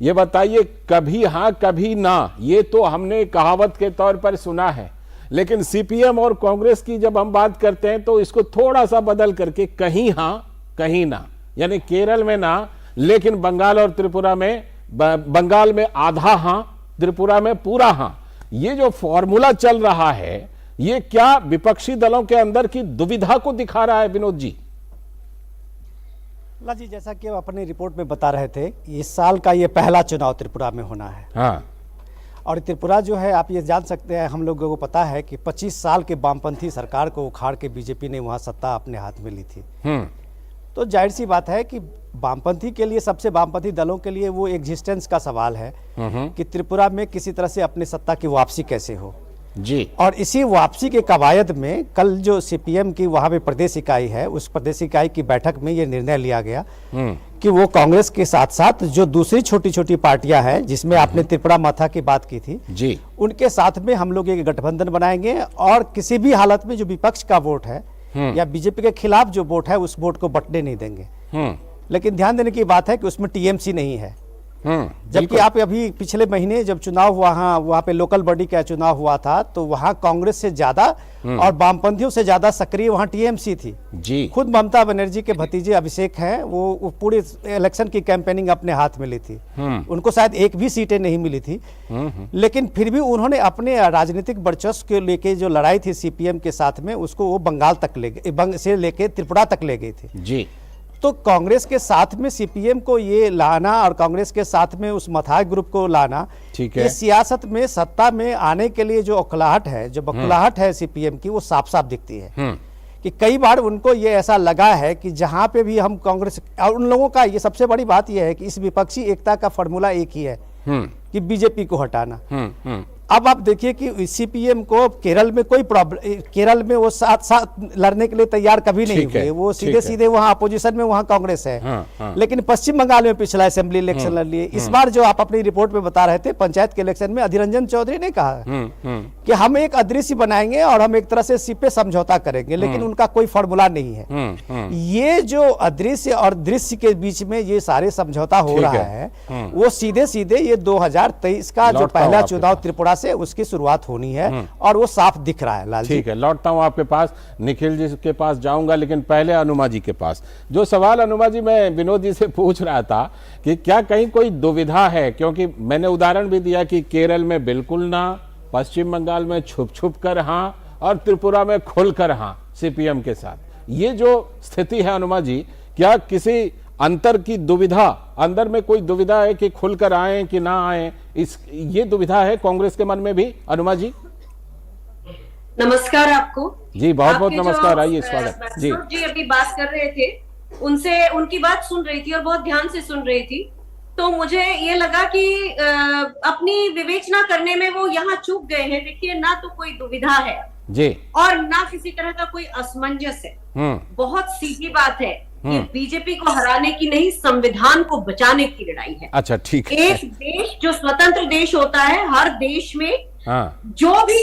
ये बताइए, कभी हां कभी ना, ये तो हमने कहावत के तौर पर सुना है, लेकिन सीपीएम और कांग्रेस की जब हम बात करते हैं तो इसको थोड़ा सा बदल करके कहीं हां कहीं ना, यानी केरल में ना, लेकिन बंगाल और त्रिपुरा में, बंगाल में आधा हां, त्रिपुरा में पूरा हां, ये जो फॉर्मूला चल रहा है, ये क्या विपक्षी दलों के अंदर की दुविधा को दिखा रहा है विनोद जी? जी, जैसा कि आप अपनी रिपोर्ट में बता रहे थे, इस साल का ये पहला चुनाव त्रिपुरा में होना है। हाँ। और त्रिपुरा जो है, आप ये जान सकते हैं, हम लोगों को पता है कि 25 साल के वामपंथी सरकार को उखाड़ के बीजेपी ने वहाँ सत्ता अपने हाथ में ली थी। तो जाहिर सी बात है कि वामपंथी के लिए, सबसे वामपंथी दलों के लिए वो एग्जिस्टेंस का सवाल है कि त्रिपुरा में किसी तरह से अपनी सत्ता की वापसी कैसे हो जी। और इसी वापसी के कवायद में कल जो सीपीएम की वहाँ पे प्रदेश इकाई है, उस प्रदेश इकाई की बैठक में ये निर्णय लिया गया कि वो कांग्रेस के साथ साथ जो दूसरी छोटी छोटी पार्टियां हैं, जिसमें आपने त्रिपुरा माथा की बात की थी जी, उनके साथ में हम लोग एक गठबंधन बनाएंगे और किसी भी हालत में जो विपक्ष का वोट है या बीजेपी के खिलाफ जो वोट है, उस वोट को बंटने नहीं देंगे। लेकिन ध्यान देने की बात है कि उसमें टीएमसी नहीं है। जबकि आप अभी पिछले महीने जब चुनाव हुआ, वहाँ पे लोकल बॉडी का चुनाव हुआ था, तो वहाँ कांग्रेस से ज्यादा और वामपंथियों से ज्यादा सक्रिय वहाँ टीएमसी थी जी। खुद ममता बनर्जी के भतीजे अभिषेक हैं, वो पूरी इलेक्शन की कैंपेनिंग अपने हाथ में ली थी। उनको शायद एक भी सीटें नहीं मिली थी, लेकिन फिर भी उन्होंने अपने राजनीतिक वर्चस्व के लेके जो लड़ाई थी सीपीएम के साथ में, उसको वो बंगाल तक ले गए, से लेके त्रिपुरा तक ले गई थी जी। तो कांग्रेस के साथ में सीपीएम को ये लाना और कांग्रेस के साथ में उस मथाई ग्रुप को लाना, ठीक है, ये सियासत में सत्ता में आने के लिए जो औखलाहट है, जो बखलाहट है सीपीएम की, वो साफ साफ दिखती है कि कई बार उनको ये ऐसा लगा है कि जहां पे भी हम कांग्रेस, और उन लोगों का ये सबसे बड़ी बात यह है कि इस विपक्षी एकता का फॉर्मूला एक ही है कि बीजेपी को हटाना। अब आप देखिए कि सीपीएम को केरल में कोई प्रॉब्लम, केरल में वो साथ लड़ने के लिए तैयार कभी नहीं हुए, वो सीधे सीधे वहाँ अपोजिशन में वहाँ कांग्रेस है। लेकिन पश्चिम बंगाल में पिछला असेंबली इलेक्शन लड़ लिए। इस बार जो आप अपनी रिपोर्ट में बता रहे थे, पंचायत के इलेक्शन में अधीर रंजन चौधरी ने कहा कि हम एक अदृश्य बनाएंगे और हम एक तरह से इसी पे समझौता करेंगे, लेकिन उनका कोई फॉर्मूला नहीं है। ये जो अदृश्य और दृश्य के बीच में ये सारे समझौता हो रहा है, वो सीधे सीधे ये 2023 का जो पहला चुनाव त्रिपुरा से उसकी शुरुआत होनी है और वो साफ दिख रहा है। लाल ठीक है, लौटता हूं आपके पास, निखिल जी के पास जाऊंगा, लेकिन पहले अनुमा जी के पास। जो सवाल अनुमा जी मैं विनोद जी से पूछ रहा था कि क्या कहीं कोई दुविधा है, क्योंकि मैंने उदाहरण भी दिया कि केरल में बिल्कुल ना, पश्चिम बंगाल में छुप छुप कर हाँ, और त्रिपुरा में खुलकर हाँ सीपीएम के साथ। ये जो स्थिति है अनुमा जी, क्या किसी अंतर की दुविधा, अंदर में कोई दुविधा है कि खुलकर आए कि ना आए, इस ये दुविधा है कांग्रेस के मन में भी अनुमा जी? नमस्कार आपको जी, बहुत बहुत नमस्कार, आइए, स्वागत जी। जी अभी बात कर रहे थे, उनसे उनकी बात सुन रही थी और बहुत ध्यान से सुन रही थी, तो मुझे ये लगा कि अपनी विवेचना करने में वो यहाँ चूक गए हैं। देखिए, ना तो कोई दुविधा है जी और ना किसी तरह का कोई असमंजस है। बहुत सीधी बात है, ये बीजेपी को हराने की नहीं, संविधान को बचाने की लड़ाई है। अच्छा, ठीक है। एक देश जो स्वतंत्र देश होता है, हर देश में जो भी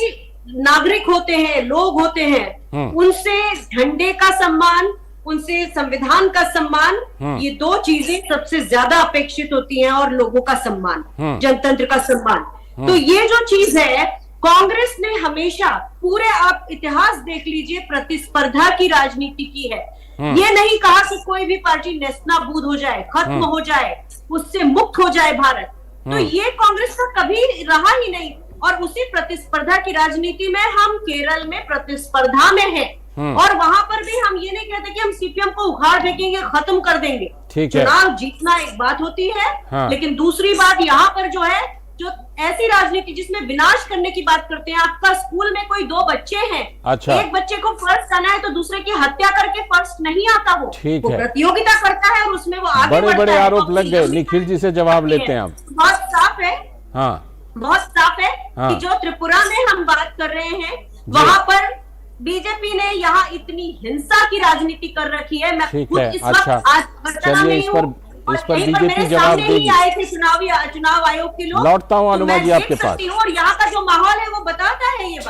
नागरिक होते हैं, लोग होते हैं, उनसे झंडे का सम्मान, उनसे संविधान का सम्मान, ये दो चीजें सबसे ज्यादा अपेक्षित होती हैं, और लोगों का सम्मान, जनतंत्र का सम्मान। तो ये जो चीज है, कांग्रेस ने हमेशा, पूरे आप इतिहास देख लीजिए, प्रतिस्पर्धा की राजनीति की है। ये नहीं कहा कि कोई भी पार्टी नेस्तनाबूद हो जाए, खत्म हो जाए, उससे मुक्त हो जाए भारत। तो ये कांग्रेस का कभी रहा ही नहीं। और उसी प्रतिस्पर्धा की राजनीति में हम केरल में प्रतिस्पर्धा में हैं, और वहां पर भी हम ये नहीं कहते कि हम सीपीएम को उखाड़ फेंकेंगे, खत्म कर देंगे। चुनाव जीतना एक बात होती है, लेकिन दूसरी बात यहाँ पर जो है, जो ऐसी राजनीति जिसमें विनाश करने की बात करते हैं। आपका स्कूल में कोई 2 बच्चे हैं, अच्छा, एक बच्चे को फर्स्ट आना है तो दूसरे की हत्या करके फर्स्ट नहीं आता। वो प्रतियोगिता करता है और उसमें वो आगे बढ़ता है। बड़े आरोप लग गए। निखिल जी से जवाब लेते हैं आप। बहुत साफ है, बहुत साफ है कि जो त्रिपुरा में हम बात कर रहे हैं, वहां पर बीजेपी ने यहाँ इतनी हिंसा की राजनीति कर रखी है। मैं खुद इस वक्त आज पटना में हूँ, इस पर बीजेपी जवाब देगी। आए थे चुनाव आयोग के लोग। लौटता हूँ अनुमा जी आपके पास, और यहाँ का जो माहौल है वो बताता है ये बात।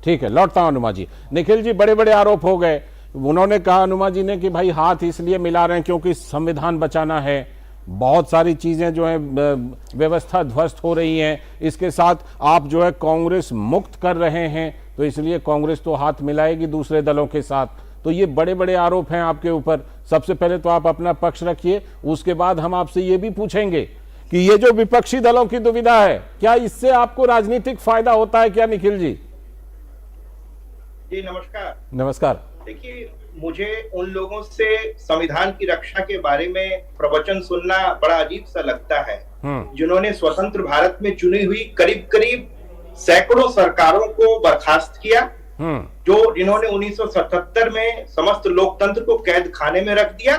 ठीक है, लौटता हूँ अनुमा जी। निखिल जी, बड़े आरोप हो गए। उन्होंने कहा अनुमा जी ने कि भाई हाथ इसलिए मिला रहे हैं क्योंकि संविधान बचाना है, बहुत सारी चीजें जो है व्यवस्था ध्वस्त हो रही हैं, इसके साथ आप जो है कांग्रेस मुक्त कर रहे हैं, तो इसलिए कांग्रेस तो हाथ मिलाएगी दूसरे दलों के साथ। तो ये बड़े आरोप हैं आपके ऊपर। सबसे पहले तो आप अपना पक्ष रखिए, उसके बाद हम आपसे ये भी पूछेंगे कि ये जो विपक्षी दलों की दुविधा है, क्या इससे आपको राजनीतिक फायदा होता है क्या? निखिल जी। जी नमस्कार। नमस्कार। देखिए, मुझे उन लोगों से संविधान की रक्षा के बारे में प्रवचन सुनना बड़ा अजीब सा लगता है, जिन्होंने स्वतंत्र भारत में चुनी हुई करीब सैकड़ों सरकारों को बर्खास्त किया, जिन्होंने 1977 में समस्त लोकतंत्र को कैद खाने में रख दिया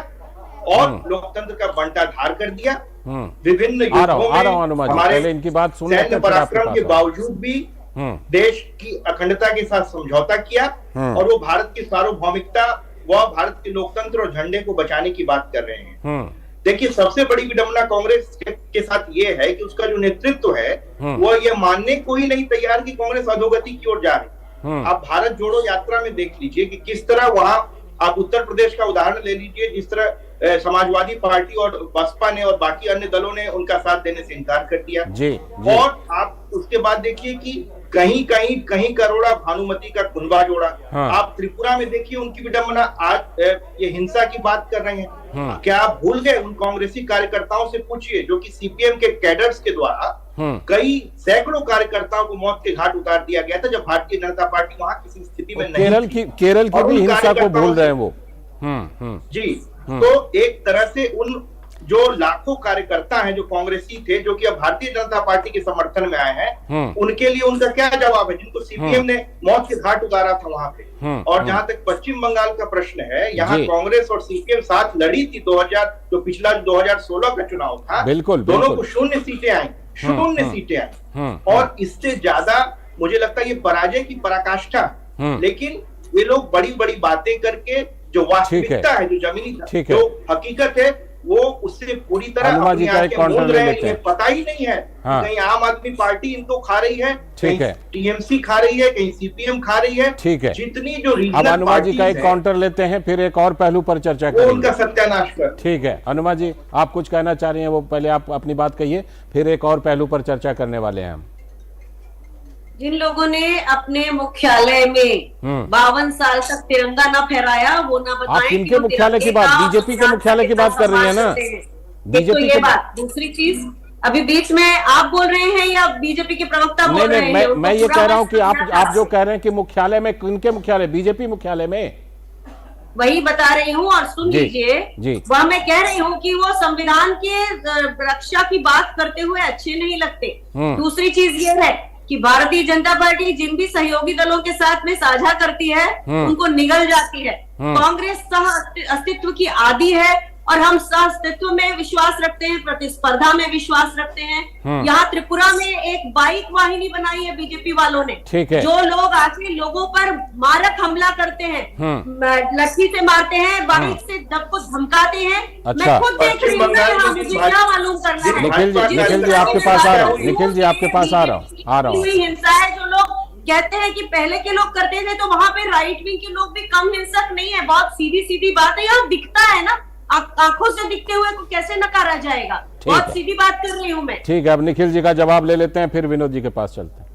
और लोकतंत्र का बंटाधार कर दिया। विभिन्न युद्धों में हमारे इनकी बात सैन्य पराक्रम के बावजूद भी देश की अखंडता के साथ समझौता किया, और वो भारत की सार्वभौमिकता व भारत के लोकतंत्र और झंडे को बचाने की बात कर रहे हैं। देखिए, सबसे बड़ी विडंबना कांग्रेस के साथ ये है कि उसका जो नेतृत्व है वो ये मानने को ही नहीं तैयार कि कांग्रेस अधोगति की ओर जा रही। आप भारत जोड़ो यात्रा में देख लीजिए कि किस तरह वहां, आप उत्तर प्रदेश का उदाहरण ले लीजिए, जिस तरह समाजवादी पार्टी और बसपा ने और बाकी अन्य दलों ने उनका साथ देने से इनकार कर दिया। और आप उसके बाद देखिए कि कहीं करोड़ा भानुमति का कुनबा जोड़ा। आप त्रिपुरा में देखिए उनकी विडंबना। आज ये हिंसा की बात कर रहे हैं, क्या आप भूल गए? उन कांग्रेसी कार्यकर्ताओं से पूछिए जो कि सीपीएम के कैडर्स के द्वारा कई सैकड़ों कार्यकर्ताओं को मौत के घाट उतार दिया गया था, जब भारतीय जनता पार्टी वहां किसी स्थिति में नहीं। केरल की भी हिंसा को भूल रहे हैं वो। जी, तो एक तरह से उन जो लाखों कार्यकर्ता हैं जो कांग्रेसी थे, जो कि अब भारतीय जनता पार्टी के समर्थन में आए हैं, उनके लिए उनका क्या जवाब है, जिनको सीपीएम ने मौत के घाट उतारा था वहां पे। और जहां तक पश्चिम बंगाल का प्रश्न है, यहाँ कांग्रेस और सीपीएम साथ लड़ी थी। 2000 जो पिछला 2016 का चुनाव था, दोनों को 0 सीटें आई, 0 सीटें आई। और इससे ज्यादा मुझे लगता है ये पराजय की पराकाष्ठा। लेकिन ये लोग बड़ी बातें करके जो वास्तविकता है, जो जमीनी जो हकीकत है, वो उससे पूरी तरह अपनी आंखें मूंद रहे हैं। पता ही नहीं है कहीं आम आदमी पार्टी इनको खा रही है, कहीं टीएमसी खा रही है, कहीं सीपीएम खा रही है। जितनी जो रीजनल अनुमा जी का एक काउंटर लेते हैं, फिर एक और पहलू पर चर्चा करेंगे, उनका सत्यानाश कर। ठीक है अनुमा जी, आप कुछ कहना चाह रही हैं, वो पहले आप अपनी बात कहिए, फिर एक और पहलू पर चर्चा करने वाले हैं हम। जिन लोगों ने अपने मुख्यालय में 52 साल तक तिरंगा न फहराया, वो ना बताएं। आप किनके मुख्यालय की बात? बीजेपी के मुख्यालय की बात कर रही है ना? बीजेपी की बात। दूसरी चीज, अभी बीच में आप बोल रहे हैं या बीजेपी के प्रवक्ता बोल रहे हैं? मैं ये कह रहा हूँ कि आप जो कह रहे हैं कि मुख्यालय में, किनके मुख्यालय? बीजेपी मुख्यालय में वही बता रही हूँ। और सुन लीजिए, वह मैं कह रही हूँ कि वो संविधान के रक्षा की बात करते हुए अच्छे नहीं लगते। दूसरी चीज ये है कि भारतीय जनता पार्टी जिन भी सहयोगी दलों के साथ में साझा करती है, उनको निगल जाती है। कांग्रेस सह अस्तित्व की आदी है और हम सह अस्तित्व में विश्वास रखते हैं, प्रतिस्पर्धा में विश्वास रखते हैं। यहाँ त्रिपुरा में एक बाइक वाहिनी बनाई है बीजेपी वालों ने, जो लोग आके लोगों पर मारक हमला करते हैं, लट्ठी से मारते हैं, बाइक से सबको धमकाते हैं। मैं खुद देख रही हूँ, मुझे क्या मालूम करना है। निखिल जी आपके पास आ रहा हूँ, निखिल जी आपके पास आ रहा हूँ। हिंसा है जो लोग कहते हैं कि पहले के लोग करते थे, तो वहाँ पे राइट विंग के लोग भी कम हिंसक नहीं है। बहुत सीधी बात है, यहाँ दिखता है ना, आंखों से दिखते हुए को कैसे नकारा जाएगा। बहुत सीधी बात कर रही हूँ मैं। ठीक है, अब निखिल जी का जवाब ले लेते हैं, फिर विनोद जी के पास चलते हैं।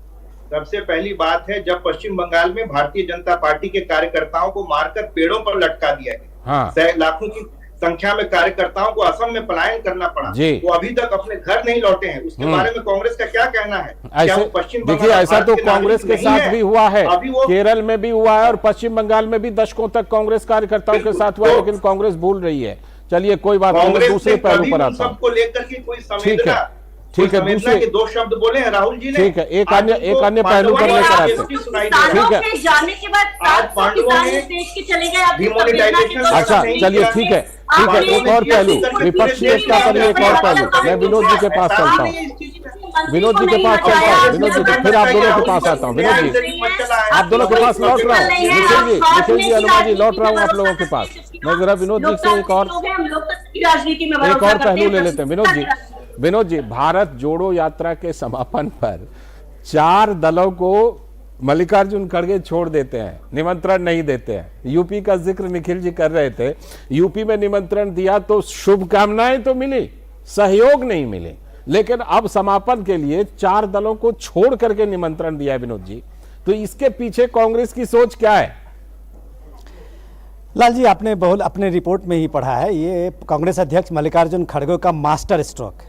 सबसे पहली बात है, जब पश्चिम बंगाल में भारतीय जनता पार्टी के कार्यकर्ताओं को मारकर पेड़ों पर लटका दिया गया, हाँ। लाखों की संख्या में कार्यकर्ताओं को असम में पलायन करना पड़ा, वो अभी तक अपने घर नहीं लौटे हैं। उसके बारे में कांग्रेस का क्या कहना है? क्या वो पश्चिम बंगाल, देखिए ऐसा तो कांग्रेस के साथ भी हुआ है, अभी वो केरल में भी हुआ है और पश्चिम बंगाल में भी दशकों तक कांग्रेस कार्यकर्ताओं के साथ हुआ है, लेकिन कांग्रेस भूल रही है। चलिए कोई बात नहीं, दूसरे पहलू पर आता हूं। सबको लेकर के कोई संवेदना, ठीक है, दूसरे के दो शब्द बोले हैं राहुल जी ने। ठीक है, एक अन्य पहलू पर लेकर आते हैं। ठीक है, जाने के बाद 700 किसान इस देश के चले गए। अच्छा चलिए ठीक है, एक और पहलू, विपक्षी एकता पर एक और पहलू। मैं विनोद जी के पास चलता हूँ, विनोद जी के पास चलता हूँ, विनोद जी फिर आप दोनों के पास आता हूँ। विनोद जी, आप दोनों के पास लौट रहा हूँ। निखिल जी, हनुमान जी, लौट रहा हूँ आप लोगों के पास। मैं जरा विनोद जी से एक और पहलू ले लेते हैं। विनोद जी, भारत जोड़ो यात्रा के समापन पर 4 दलों को मल्लिकार्जुन खड़गे छोड़ देते हैं, निमंत्रण नहीं देते हैं। यूपी का जिक्र निखिल जी कर रहे थे, यूपी में निमंत्रण दिया तो शुभकामनाएं तो मिली, सहयोग नहीं मिले, लेकिन अब समापन के लिए 4 दलों को छोड़ करके निमंत्रण दिया है विनोद जी, तो इसके पीछे कांग्रेस की सोच क्या है? लाल जी, आपने बहुत अपने रिपोर्ट में ही पढ़ा है, ये कांग्रेस अध्यक्ष मल्लिकार्जुन खड़गे का मास्टर स्ट्रोक।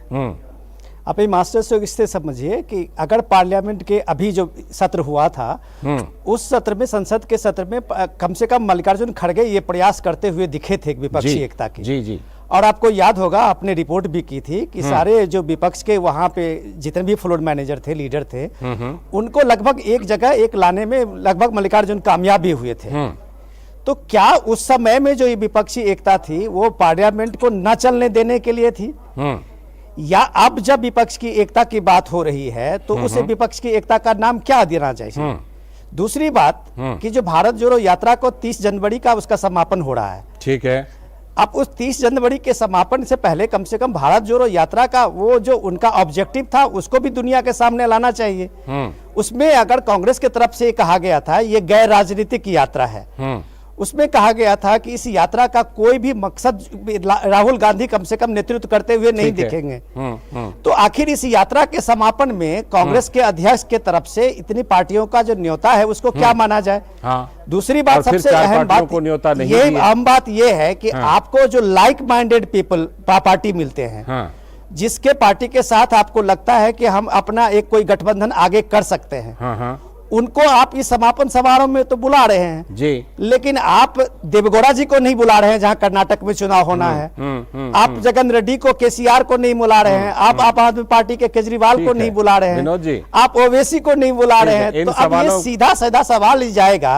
आप ये मास्टर स्ट्रोक इससे समझिए कि अगर पार्लियामेंट के अभी जो सत्र हुआ था, उस सत्र में, संसद के सत्र में कम से कम मल्लिकार्जुन खड़गे ये प्रयास करते हुए दिखे थे विपक्षी एकता की। जी। और आपको याद होगा, आपने रिपोर्ट भी की थी कि सारे जो विपक्ष के वहां पे जितने भी फ्लोर मैनेजर थे, लीडर थे, उनको लगभग एक जगह एक लाने में लगभग मल्लिकार्जुन कामयाब भी हुए थे। तो क्या उस समय में जो ये विपक्षी एकता थी वो पार्लियामेंट को न चलने देने के लिए थी, या अब जब विपक्ष की एकता की बात हो रही है तो उसे विपक्ष की एकता का नाम क्या देना चाहिए? दूसरी बात कि जो भारत जोड़ो यात्रा को 30 जनवरी का उसका समापन हो रहा है, ठीक है, अब उस 30 जनवरी के समापन से पहले कम से कम भारत जोड़ो यात्रा का वो जो उनका ऑब्जेक्टिव था उसको भी दुनिया के सामने लाना चाहिए। उसमें अगर कांग्रेस की तरफ से कहा गया था ये गैर राजनीतिक यात्रा है, उसमें कहा गया था कि इस यात्रा का कोई भी मकसद राहुल गांधी कम से कम नेतृत्व करते हुए नहीं दिखेंगे। तो आखिर इस यात्रा के समापन में कांग्रेस के अध्यक्ष के तरफ से इतनी पार्टियों का जो न्योता है उसको क्या माना जाए? दूसरी बात, सबसे अहम बात ये है कि आपको जो लाइक माइंडेड पीपल पार्टी मिलते हैं, जिसके पार्टी के साथ आपको लगता है कि हम अपना एक कोई गठबंधन आगे कर सकते हैं, उनको आप इस समापन समारोह में तो बुला रहे हैं जी, लेकिन आप देवेगौड़ा जी को नहीं बुला रहे हैं जहां कर्नाटक में चुनाव होना है। आप जगन रेड्डी को, केसीआर को नहीं बुला रहे हैं, आप आम आदमी पार्टी के केजरीवाल को नहीं बुला रहे हैं, आप ओवैसी को नहीं बुला रहे हैं। तो अब ये सीधा साधा सवाल ही जाएगा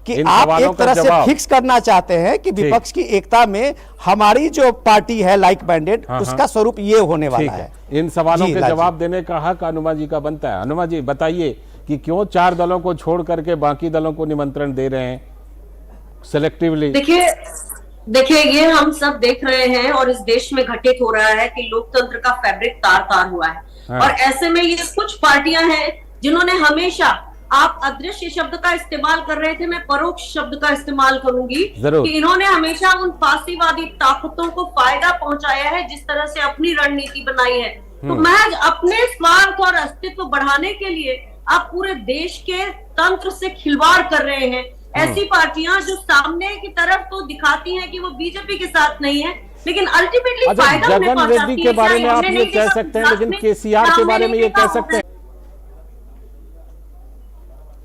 कि आप एक तरह से फिक्स करना चाहते हैं कि विपक्ष की एकता में हमारी जो पार्टी है लाइक माइंडेड, उसका स्वरूप ये होने वाला है। इन सवालों के जवाब देने का हक हनुमान जी का बनता है। हनुमान जी बताइए कि क्यों 4 दलों को छोड़ करके बाकी दलों को निमंत्रण दे रहे हैं सेलेक्टिवली? देखिए ये हम सब देख रहे हैं और इस देश में घटित हो रहा है कि लोकतंत्र का फैब्रिक तार-तार हुआ है। और ऐसे में ये कुछ पार्टियां हैं जिन्होंने हमेशा, आप अदृश्य शब्द का इस्तेमाल कर रहे थे, मैं परोक्ष शब्द का इस्तेमाल करूंगी कि इन्होंने हमेशा उन फासीवादी ताकतों को फायदा पहुंचाया है जिस तरह से अपनी रणनीति बनाई है। तो महज अपने स्वार्थ और अस्तित्व बढ़ाने के लिए आप पूरे देश के तंत्र से खिलवाड़ कर रहे हैं। ऐसी पार्टियां जो सामने की तरफ तो दिखाती हैं कि वो बीजेपी के साथ नहीं है, लेकिन अल्टीमेटली फायदा उन्हें पहुंचाती है। रेड्डी के बारे में आप ये कह सकते हैं, लेकिन केसीआर के बारे में ये कह सकते हैं?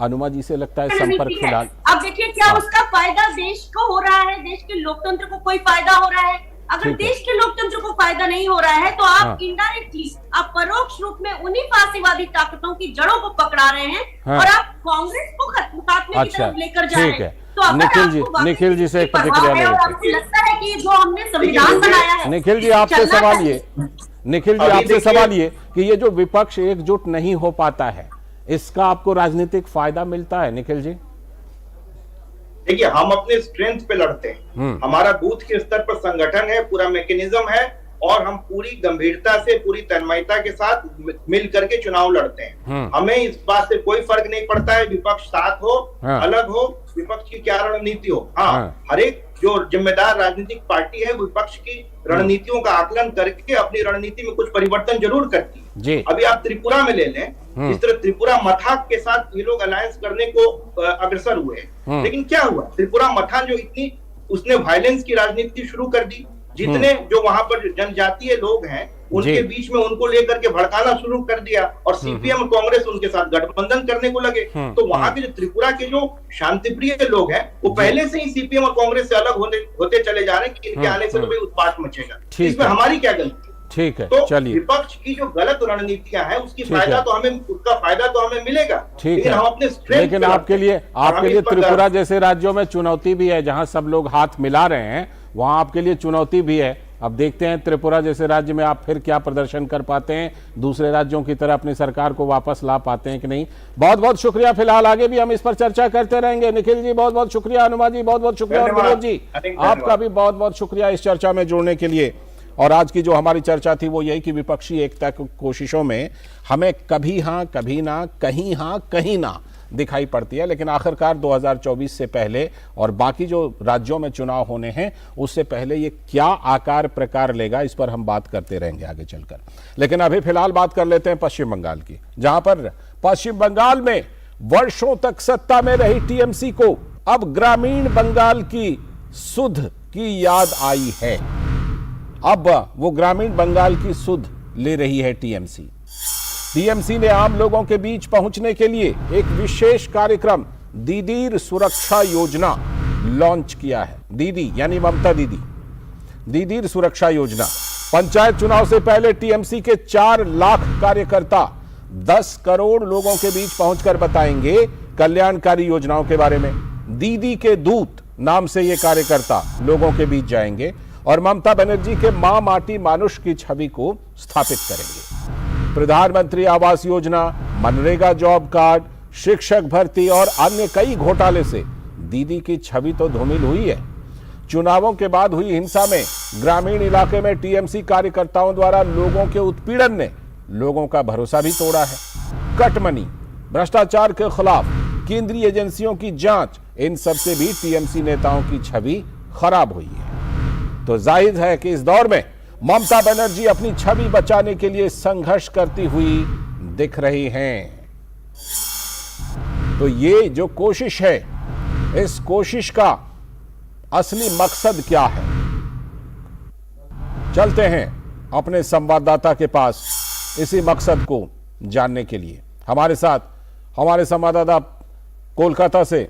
हनुमान जी से लगता है संपर्क फिलहाल। अब देखिए क्या उसका फायदा देश को हो रहा है, देश के लोकतंत्र को कोई फायदा हो रहा है? अगर देश के लोकतंत्र को फायदा नहीं हो रहा है तो आप इनडायरेक्टली, आप परोक्ष रूप में उन्हीं फासीवादी ताकतों की जड़ों को पकड़ा रहे हैं और आप कांग्रेस को खात्मे की तरफ लेकर जा रहे हैं। तो निखिल जी से एक प्रतिक्रिया ले लेते हैं। आपको लगता है कि जो हमने संविधान बनाया है, निखिल जी आपसे सवाल ये कि ये जो विपक्ष एकजुट नहीं हो पाता है, इसका आपको राजनीतिक फायदा मिलता है? निखिल जी देखिए, हम अपने स्ट्रेंथ पे लड़ते हैं, हमारा बूथ के स्तर पर संगठन है, पूरा मैकेनिज्म है और हम पूरी गंभीरता से, पूरी तन्मयता के साथ मिल करके चुनाव लड़ते हैं। हमें इस बात से कोई फर्क नहीं पड़ता है विपक्ष साथ हो, अलग हो, विपक्ष की क्या रणनीति हो। हर एक जो जिम्मेदार राजनीतिक पार्टी है विपक्ष की रणनीतियों का आकलन करके अपनी रणनीति में कुछ परिवर्तन जरूर करती है। अभी आप त्रिपुरा में ले लें, इस तरह त्रिपुरा मथाक के साथ ये लोग अलायंस करने को अग्रसर हुए, लेकिन क्या हुआ? त्रिपुरा मथान जो इतनी उसने वायलेंस की राजनीति शुरू कर दी। जितने जो वहां पर जनजातीय लोग हैं उनके बीच में उनको लेकर के भड़काना शुरू कर दिया और सीपीएम और कांग्रेस उनके साथ गठबंधन करने को लगे। तो वहां के जो त्रिपुरा के जो शांतिप्रिय लोग हैं वो पहले से ही सीपीएम और कांग्रेस से अलग होते चले जा रहे हैं कि इनके आने से तो भाई उत्पात मचेगा। इसमें हमारी क्या गलती? ठीक है, तो चलिए। विपक्ष की जो गलत रणनीतियां हैं उसका फायदा तो हमें मिलेगा। ठीक है, हम अपने लेकिन आपके लिए त्रिपुरा जैसे राज्यों में चुनौती भी है, जहां सब लोग हाथ मिला रहे हैं वहां आपके लिए चुनौती भी है। अब देखते हैं त्रिपुरा जैसे राज्य में आप फिर क्या प्रदर्शन कर पाते हैं, दूसरे राज्यों की तरह अपनी सरकार को वापस ला पाते हैं कि नहीं। बहुत बहुत शुक्रिया। फिलहाल आगे भी हम इस पर चर्चा करते रहेंगे। निखिल जी बहुत बहुत शुक्रिया, हनुमान जी बहुत बहुत शुक्रिया, और विनोद जी आपका भी बहुत बहुत शुक्रिया इस चर्चा में जुड़ने के लिए। और आज की जो हमारी चर्चा थी वो यही कि विपक्षी एकता की कोशिशों में हमें कभी हाँ कभी ना, कहीं हाँ कहीं ना दिखाई पड़ती है, लेकिन आखिरकार 2024 से पहले और बाकी जो राज्यों में चुनाव होने हैं उससे पहले ये क्या आकार प्रकार लेगा इस पर हम बात करते रहेंगे आगे चलकर। लेकिन अभी फिलहाल बात कर लेते हैं पश्चिम बंगाल की, जहां पर पश्चिम बंगाल में वर्षों तक सत्ता में रही टीएमसी को अब ग्रामीण बंगाल की सुध की याद आई है। अब वो ग्रामीण बंगाल की सुध ले रही है टीएमसी। टीएमसी ने आम लोगों के बीच पहुंचने के लिए एक विशेष कार्यक्रम दीदीर सुरक्षा योजना लॉन्च किया है। दीदी यानी ममता दीदी, दीदीर सुरक्षा योजना। पंचायत चुनाव से पहले टीएमसी के 4 लाख कार्यकर्ता 10 करोड़ लोगों के बीच पहुंचकर बताएंगे कल्याणकारी योजनाओं के बारे में। दीदी के दूत नाम से ये कार्यकर्ता लोगों के बीच जाएंगे और ममता बनर्जी के मां माटी मानुष की छवि को स्थापित करेंगे। प्रधानमंत्री आवास योजना, मनरेगा जॉब कार्ड, शिक्षक भर्ती और अन्य कई घोटाले से दीदी की छवि तो धूमिल हुई है। चुनावों के बाद हुई हिंसा में ग्रामीण इलाके में टीएमसी कार्यकर्ताओं द्वारा लोगों के उत्पीड़न ने लोगों का भरोसा भी तोड़ा है। कटमनी, भ्रष्टाचार के खिलाफ केंद्रीय एजेंसियों की जांच, इन सब से भी टीएमसी नेताओं की छवि खराब हुई है। तो जाहिर है कि इस दौर में ममता बनर्जी अपनी छवि बचाने के लिए संघर्ष करती हुई दिख रही हैं। तो ये जो कोशिश है, इस कोशिश का असली मकसद क्या है? चलते हैं अपने संवाददाता के पास इसी मकसद को जानने के लिए। हमारे साथ हमारे संवाददाता कोलकाता से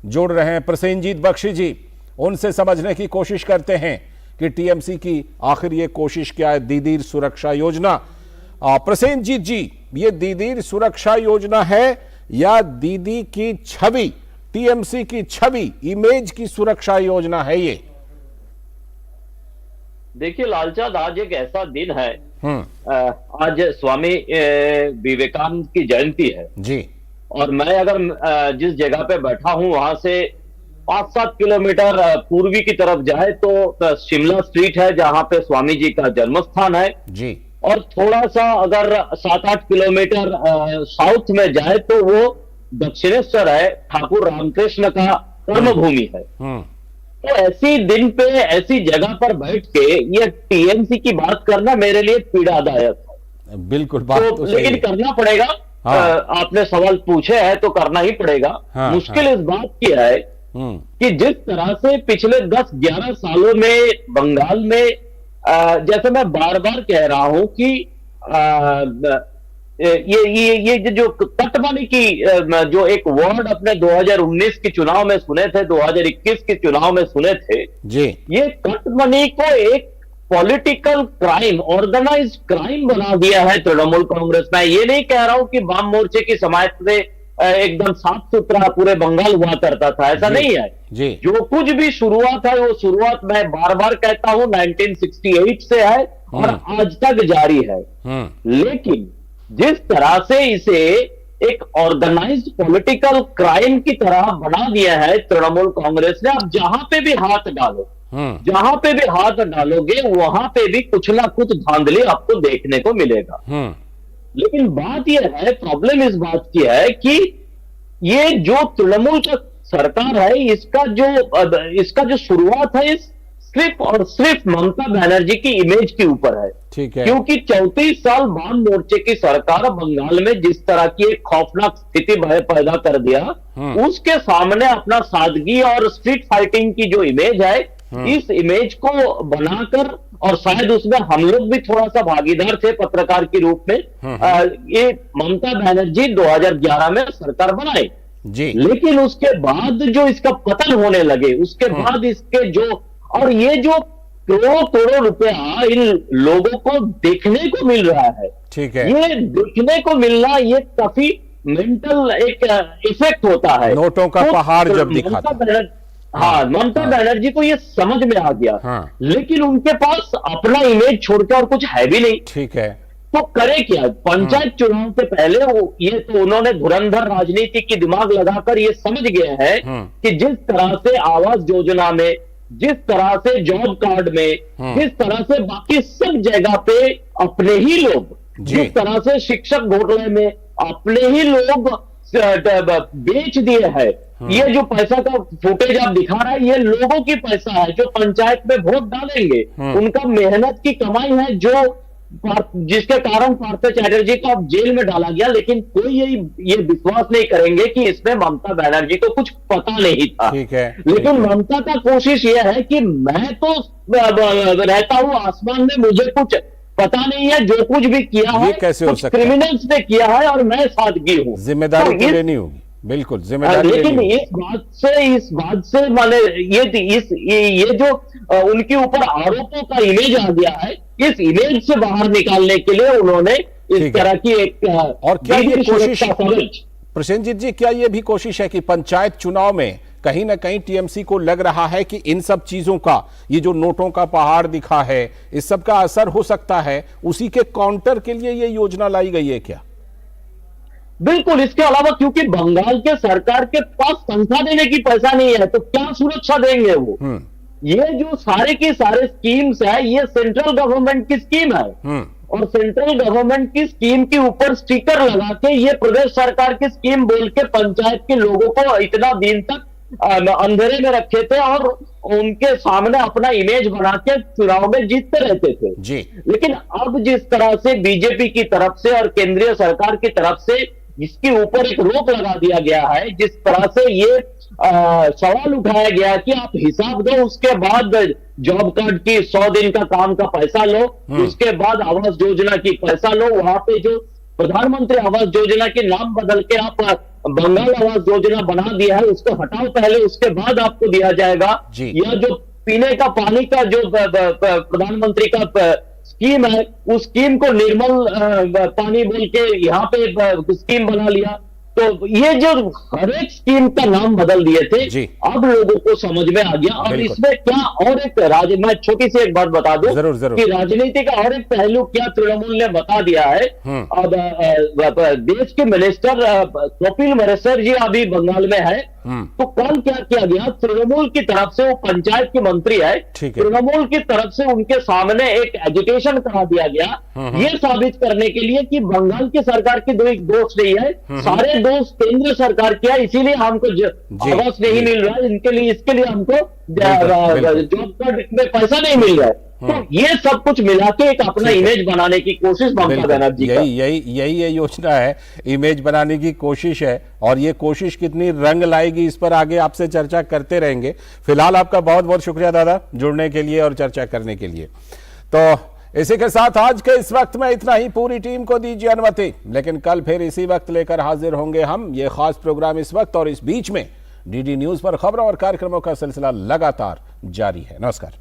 जुड़ रहे हैं प्रसेनजीत बख्शी जी। उनसे समझने की कोशिश करते हैं कि टीएमसी की आखिर ये कोशिश क्या है, दीदीर सुरक्षा योजना। प्रसेनजीत जी, ये दीदीर सुरक्षा योजना है या दीदी की छवि, टीएमसी की छवि, इमेज की सुरक्षा योजना है ये? देखिए लालचंद, आज एक ऐसा दिन है, आज स्वामी विवेकानंद की जयंती है जी। और मैं अगर जिस जगह पे बैठा हूं वहां से 5-7 किलोमीटर पूर्वी की तरफ जाए तो शिमला स्ट्रीट है जहां पे स्वामी जी का जन्म स्थान है जी। और थोड़ा सा अगर 7-8 किलोमीटर साउथ में जाए तो वो दक्षिणेश्वर है, ठाकुर रामकृष्ण का कर्मभूमि है। तो ऐसी दिन पे ऐसी जगह पर बैठ के ये टीएमसी की बात करना मेरे लिए पीड़ादायक है। बिल्कुल बात तो सही लेकिन है। करना पड़ेगा। आपने सवाल पूछे हैं तो करना ही पड़ेगा। मुश्किल इस बात की है कि जिस तरह से पिछले 10-11 सालों में बंगाल में जैसे मैं बार बार कह रहा हूं कि ये जो कटमनी की जो एक वर्ड अपने 2019 के चुनाव में सुने थे, 2021 के चुनाव में सुने थे जी, ये कटमनी को एक पॉलिटिकल क्राइम, ऑर्गेनाइज्ड क्राइम बना दिया है तृणमूल कांग्रेस। मैं ये नहीं कह रहा हूं कि वाम मोर्चे की समाज से एकदम साफ सुथरा पूरे बंगाल हुआ करता था, ऐसा नहीं है जी। जो कुछ भी शुरुआत है वो शुरुआत मैं बार बार कहता हूं 1968 से है और आज तक जारी है। लेकिन जिस तरह से इसे एक ऑर्गेनाइज्ड पॉलिटिकल क्राइम की तरह बना दिया है तृणमूल कांग्रेस ने, अब जहां पे भी हाथ डालो, जहां पे भी हाथ डालोगे वहां पे भी कुछ ना कुछ धांधली आपको देखने को मिलेगा। लेकिन बात यह है, प्रॉब्लम इस बात की है कि ये जो तृणमूल का सरकार है इसका जो शुरुआत है इस सिर्फ और सिर्फ ममता बनर्जी की इमेज के ऊपर है। ठीक है। क्योंकि 34 साल वाम मोर्चे की सरकार बंगाल में जिस तरह की एक खौफनाक स्थिति पैदा कर दिया, उसके सामने अपना सादगी और स्ट्रीट फाइटिंग की जो इमेज है, इस इमेज को बनाकर, और शायद उसमें हम लोग भी थोड़ा सा भागीदार थे पत्रकार के रूप में, ये ममता बनर्जी 2011 में सरकार बनाई जी। लेकिन उसके बाद जो इसका पतन होने लगे, उसके बाद इसके जो, और ये जो करोड़ों रुपया इन लोगों को देखने को मिल रहा है, ठीक है, ये देखने को मिलना, ये काफी मेंटल एक इफेक्ट होता है। नोटों का पहाड़ जब दिखा था। हाँ, ममता बनर्जी को ये समझ में आ गया, लेकिन उनके पास अपना इमेज छोड़कर और कुछ है भी नहीं। ठीक है, तो करे क्या? पंचायत चुनाव से पहले ये तो उन्होंने धुरंधर राजनीति की दिमाग लगाकर ये समझ गए हैं कि जिस तरह से आवास योजना में, जिस तरह से जॉब कार्ड में, जिस तरह से बाकी सब जगह पे अपने ही लोग, जिस तरह से शिक्षक घोटाले में अपने ही लोग बेच दिए हैं, ये जो पैसा का फुटेज आप दिखा रहा है, ये लोगों की पैसा है जो पंचायत में वोट डालेंगे, उनका मेहनत की कमाई है, जो जिसके कारण पार्थ चैटर्जी को अब जेल में डाला गया। लेकिन कोई ये विश्वास नहीं करेंगे कि इसमें ममता बनर्जी को कुछ पता नहीं था। ठीक है, लेकिन ममता का कोशिश यह है कि मैं तो रहता हूं आसमान में, मुझे कुछ पता नहीं है, जो कुछ भी किया है कैसे हो सकता है? क्रिमिनल्स ने किया है और मैं सादगी हूं, जिम्मेदारी तो लेनी होगी, बिल्कुल जिम्मेदारी। लेकिन इस बात से माने ये जो उनके ऊपर आरोपों का इमेज आ गया है, इस इमेज से बाहर निकालने के लिए उन्होंने इस तरह की एक, और क्या ये कोशिश, प्रसेनजीत जी, क्या ये भी कोशिश है कि पंचायत चुनाव में कहीं ना कहीं टीएमसी को लग रहा है कि इन सब चीजों का, ये जो नोटों का पहाड़ दिखा है, इस सब का असर हो सकता है, उसी के काउंटर के लिए ये योजना लाई गई है क्या? बिल्कुल। इसके अलावा क्योंकि बंगाल के सरकार के पास तनख्वाह देने की पैसा नहीं है, तो क्या सुरक्षा देंगे वो? ये जो सारे के सारे स्कीम्स है, ये सेंट्रल गवर्नमेंट की स्कीम है, और सेंट्रल गवर्नमेंट की स्कीम के ऊपर स्टिकर लगा के ये प्रदेश सरकार की स्कीम बोल के पंचायत के लोगों को इतना दिन तक अंधेरे में रखे थे और उनके सामने अपना इमेज बना के चुनाव में जीतते रहते थे जी। लेकिन अब जिस तरह से बीजेपी की तरफ से और केंद्रीय सरकार की तरफ से इसके ऊपर एक रोक लगा दिया गया है, जिस तरह से ये सवाल उठाया गया कि आप हिसाब दो, उसके बाद जॉब कार्ड की 100 दिन का काम का पैसा लो, उसके बाद आवास योजना की पैसा लो, वहां पे जो प्रधानमंत्री आवास योजना के नाम बदल के आप बंगाल आवास योजना बना दिया है, उसको हटाओ पहले, उसके बाद आपको दिया जाएगा। या जो पीने का पानी का जो प्रधानमंत्री का स्कीम है, उस स्कीम को निर्मल पानी बोल के यहाँ पे स्कीम बना लिया। तो ये जो हर एक स्कीम का नाम बदल दिए थे, अब लोगों को समझ में आ गया। अब इसमें क्या और एक मैं छोटी सी एक बात बता दूं कि राजनीति का और एक पहलू क्या तृणमूल ने बता दिया है। अब देश के मिनिस्टर कपिल मिश्रा जी अभी बंगाल में है, तो कल क्या किया गया, तृणमूल की तरफ से, वो पंचायत के मंत्री है, तृणमूल की तरफ से उनके सामने एक एजुटेशन करा दिया गया, ये साबित करने के लिए कि बंगाल की सरकार की दोष नहीं है, सारे दोष केंद्र सरकार की है, इसीलिए हमको आवास नहीं मिल रहा है, इनके लिए, इसके लिए हमको जॉब कार्ड में पैसा नहीं मिल रहा है। तो ये सब कुछ मिला के एक अपना इमेज बनाने की कोशिश ममता बनर्जी का, यही ये योजना है, इमेज बनाने की कोशिश है, और ये कोशिश कितनी रंग लाएगी इस पर आगे आपसे चर्चा करते रहेंगे। फिलहाल आपका बहुत बहुत शुक्रिया दादा, जुड़ने के लिए और चर्चा करने के लिए। तो इसी के साथ आज के इस वक्त में इतना ही। पूरी टीम को दीजिए अनुमति, लेकिन कल फिर इसी वक्त लेकर हाजिर होंगे हम। ये खास प्रोग्राम इस वक्त और इस बीच में डीडी न्यूज पर खबरों और कार्यक्रमों का सिलसिला लगातार जारी है। नमस्कार।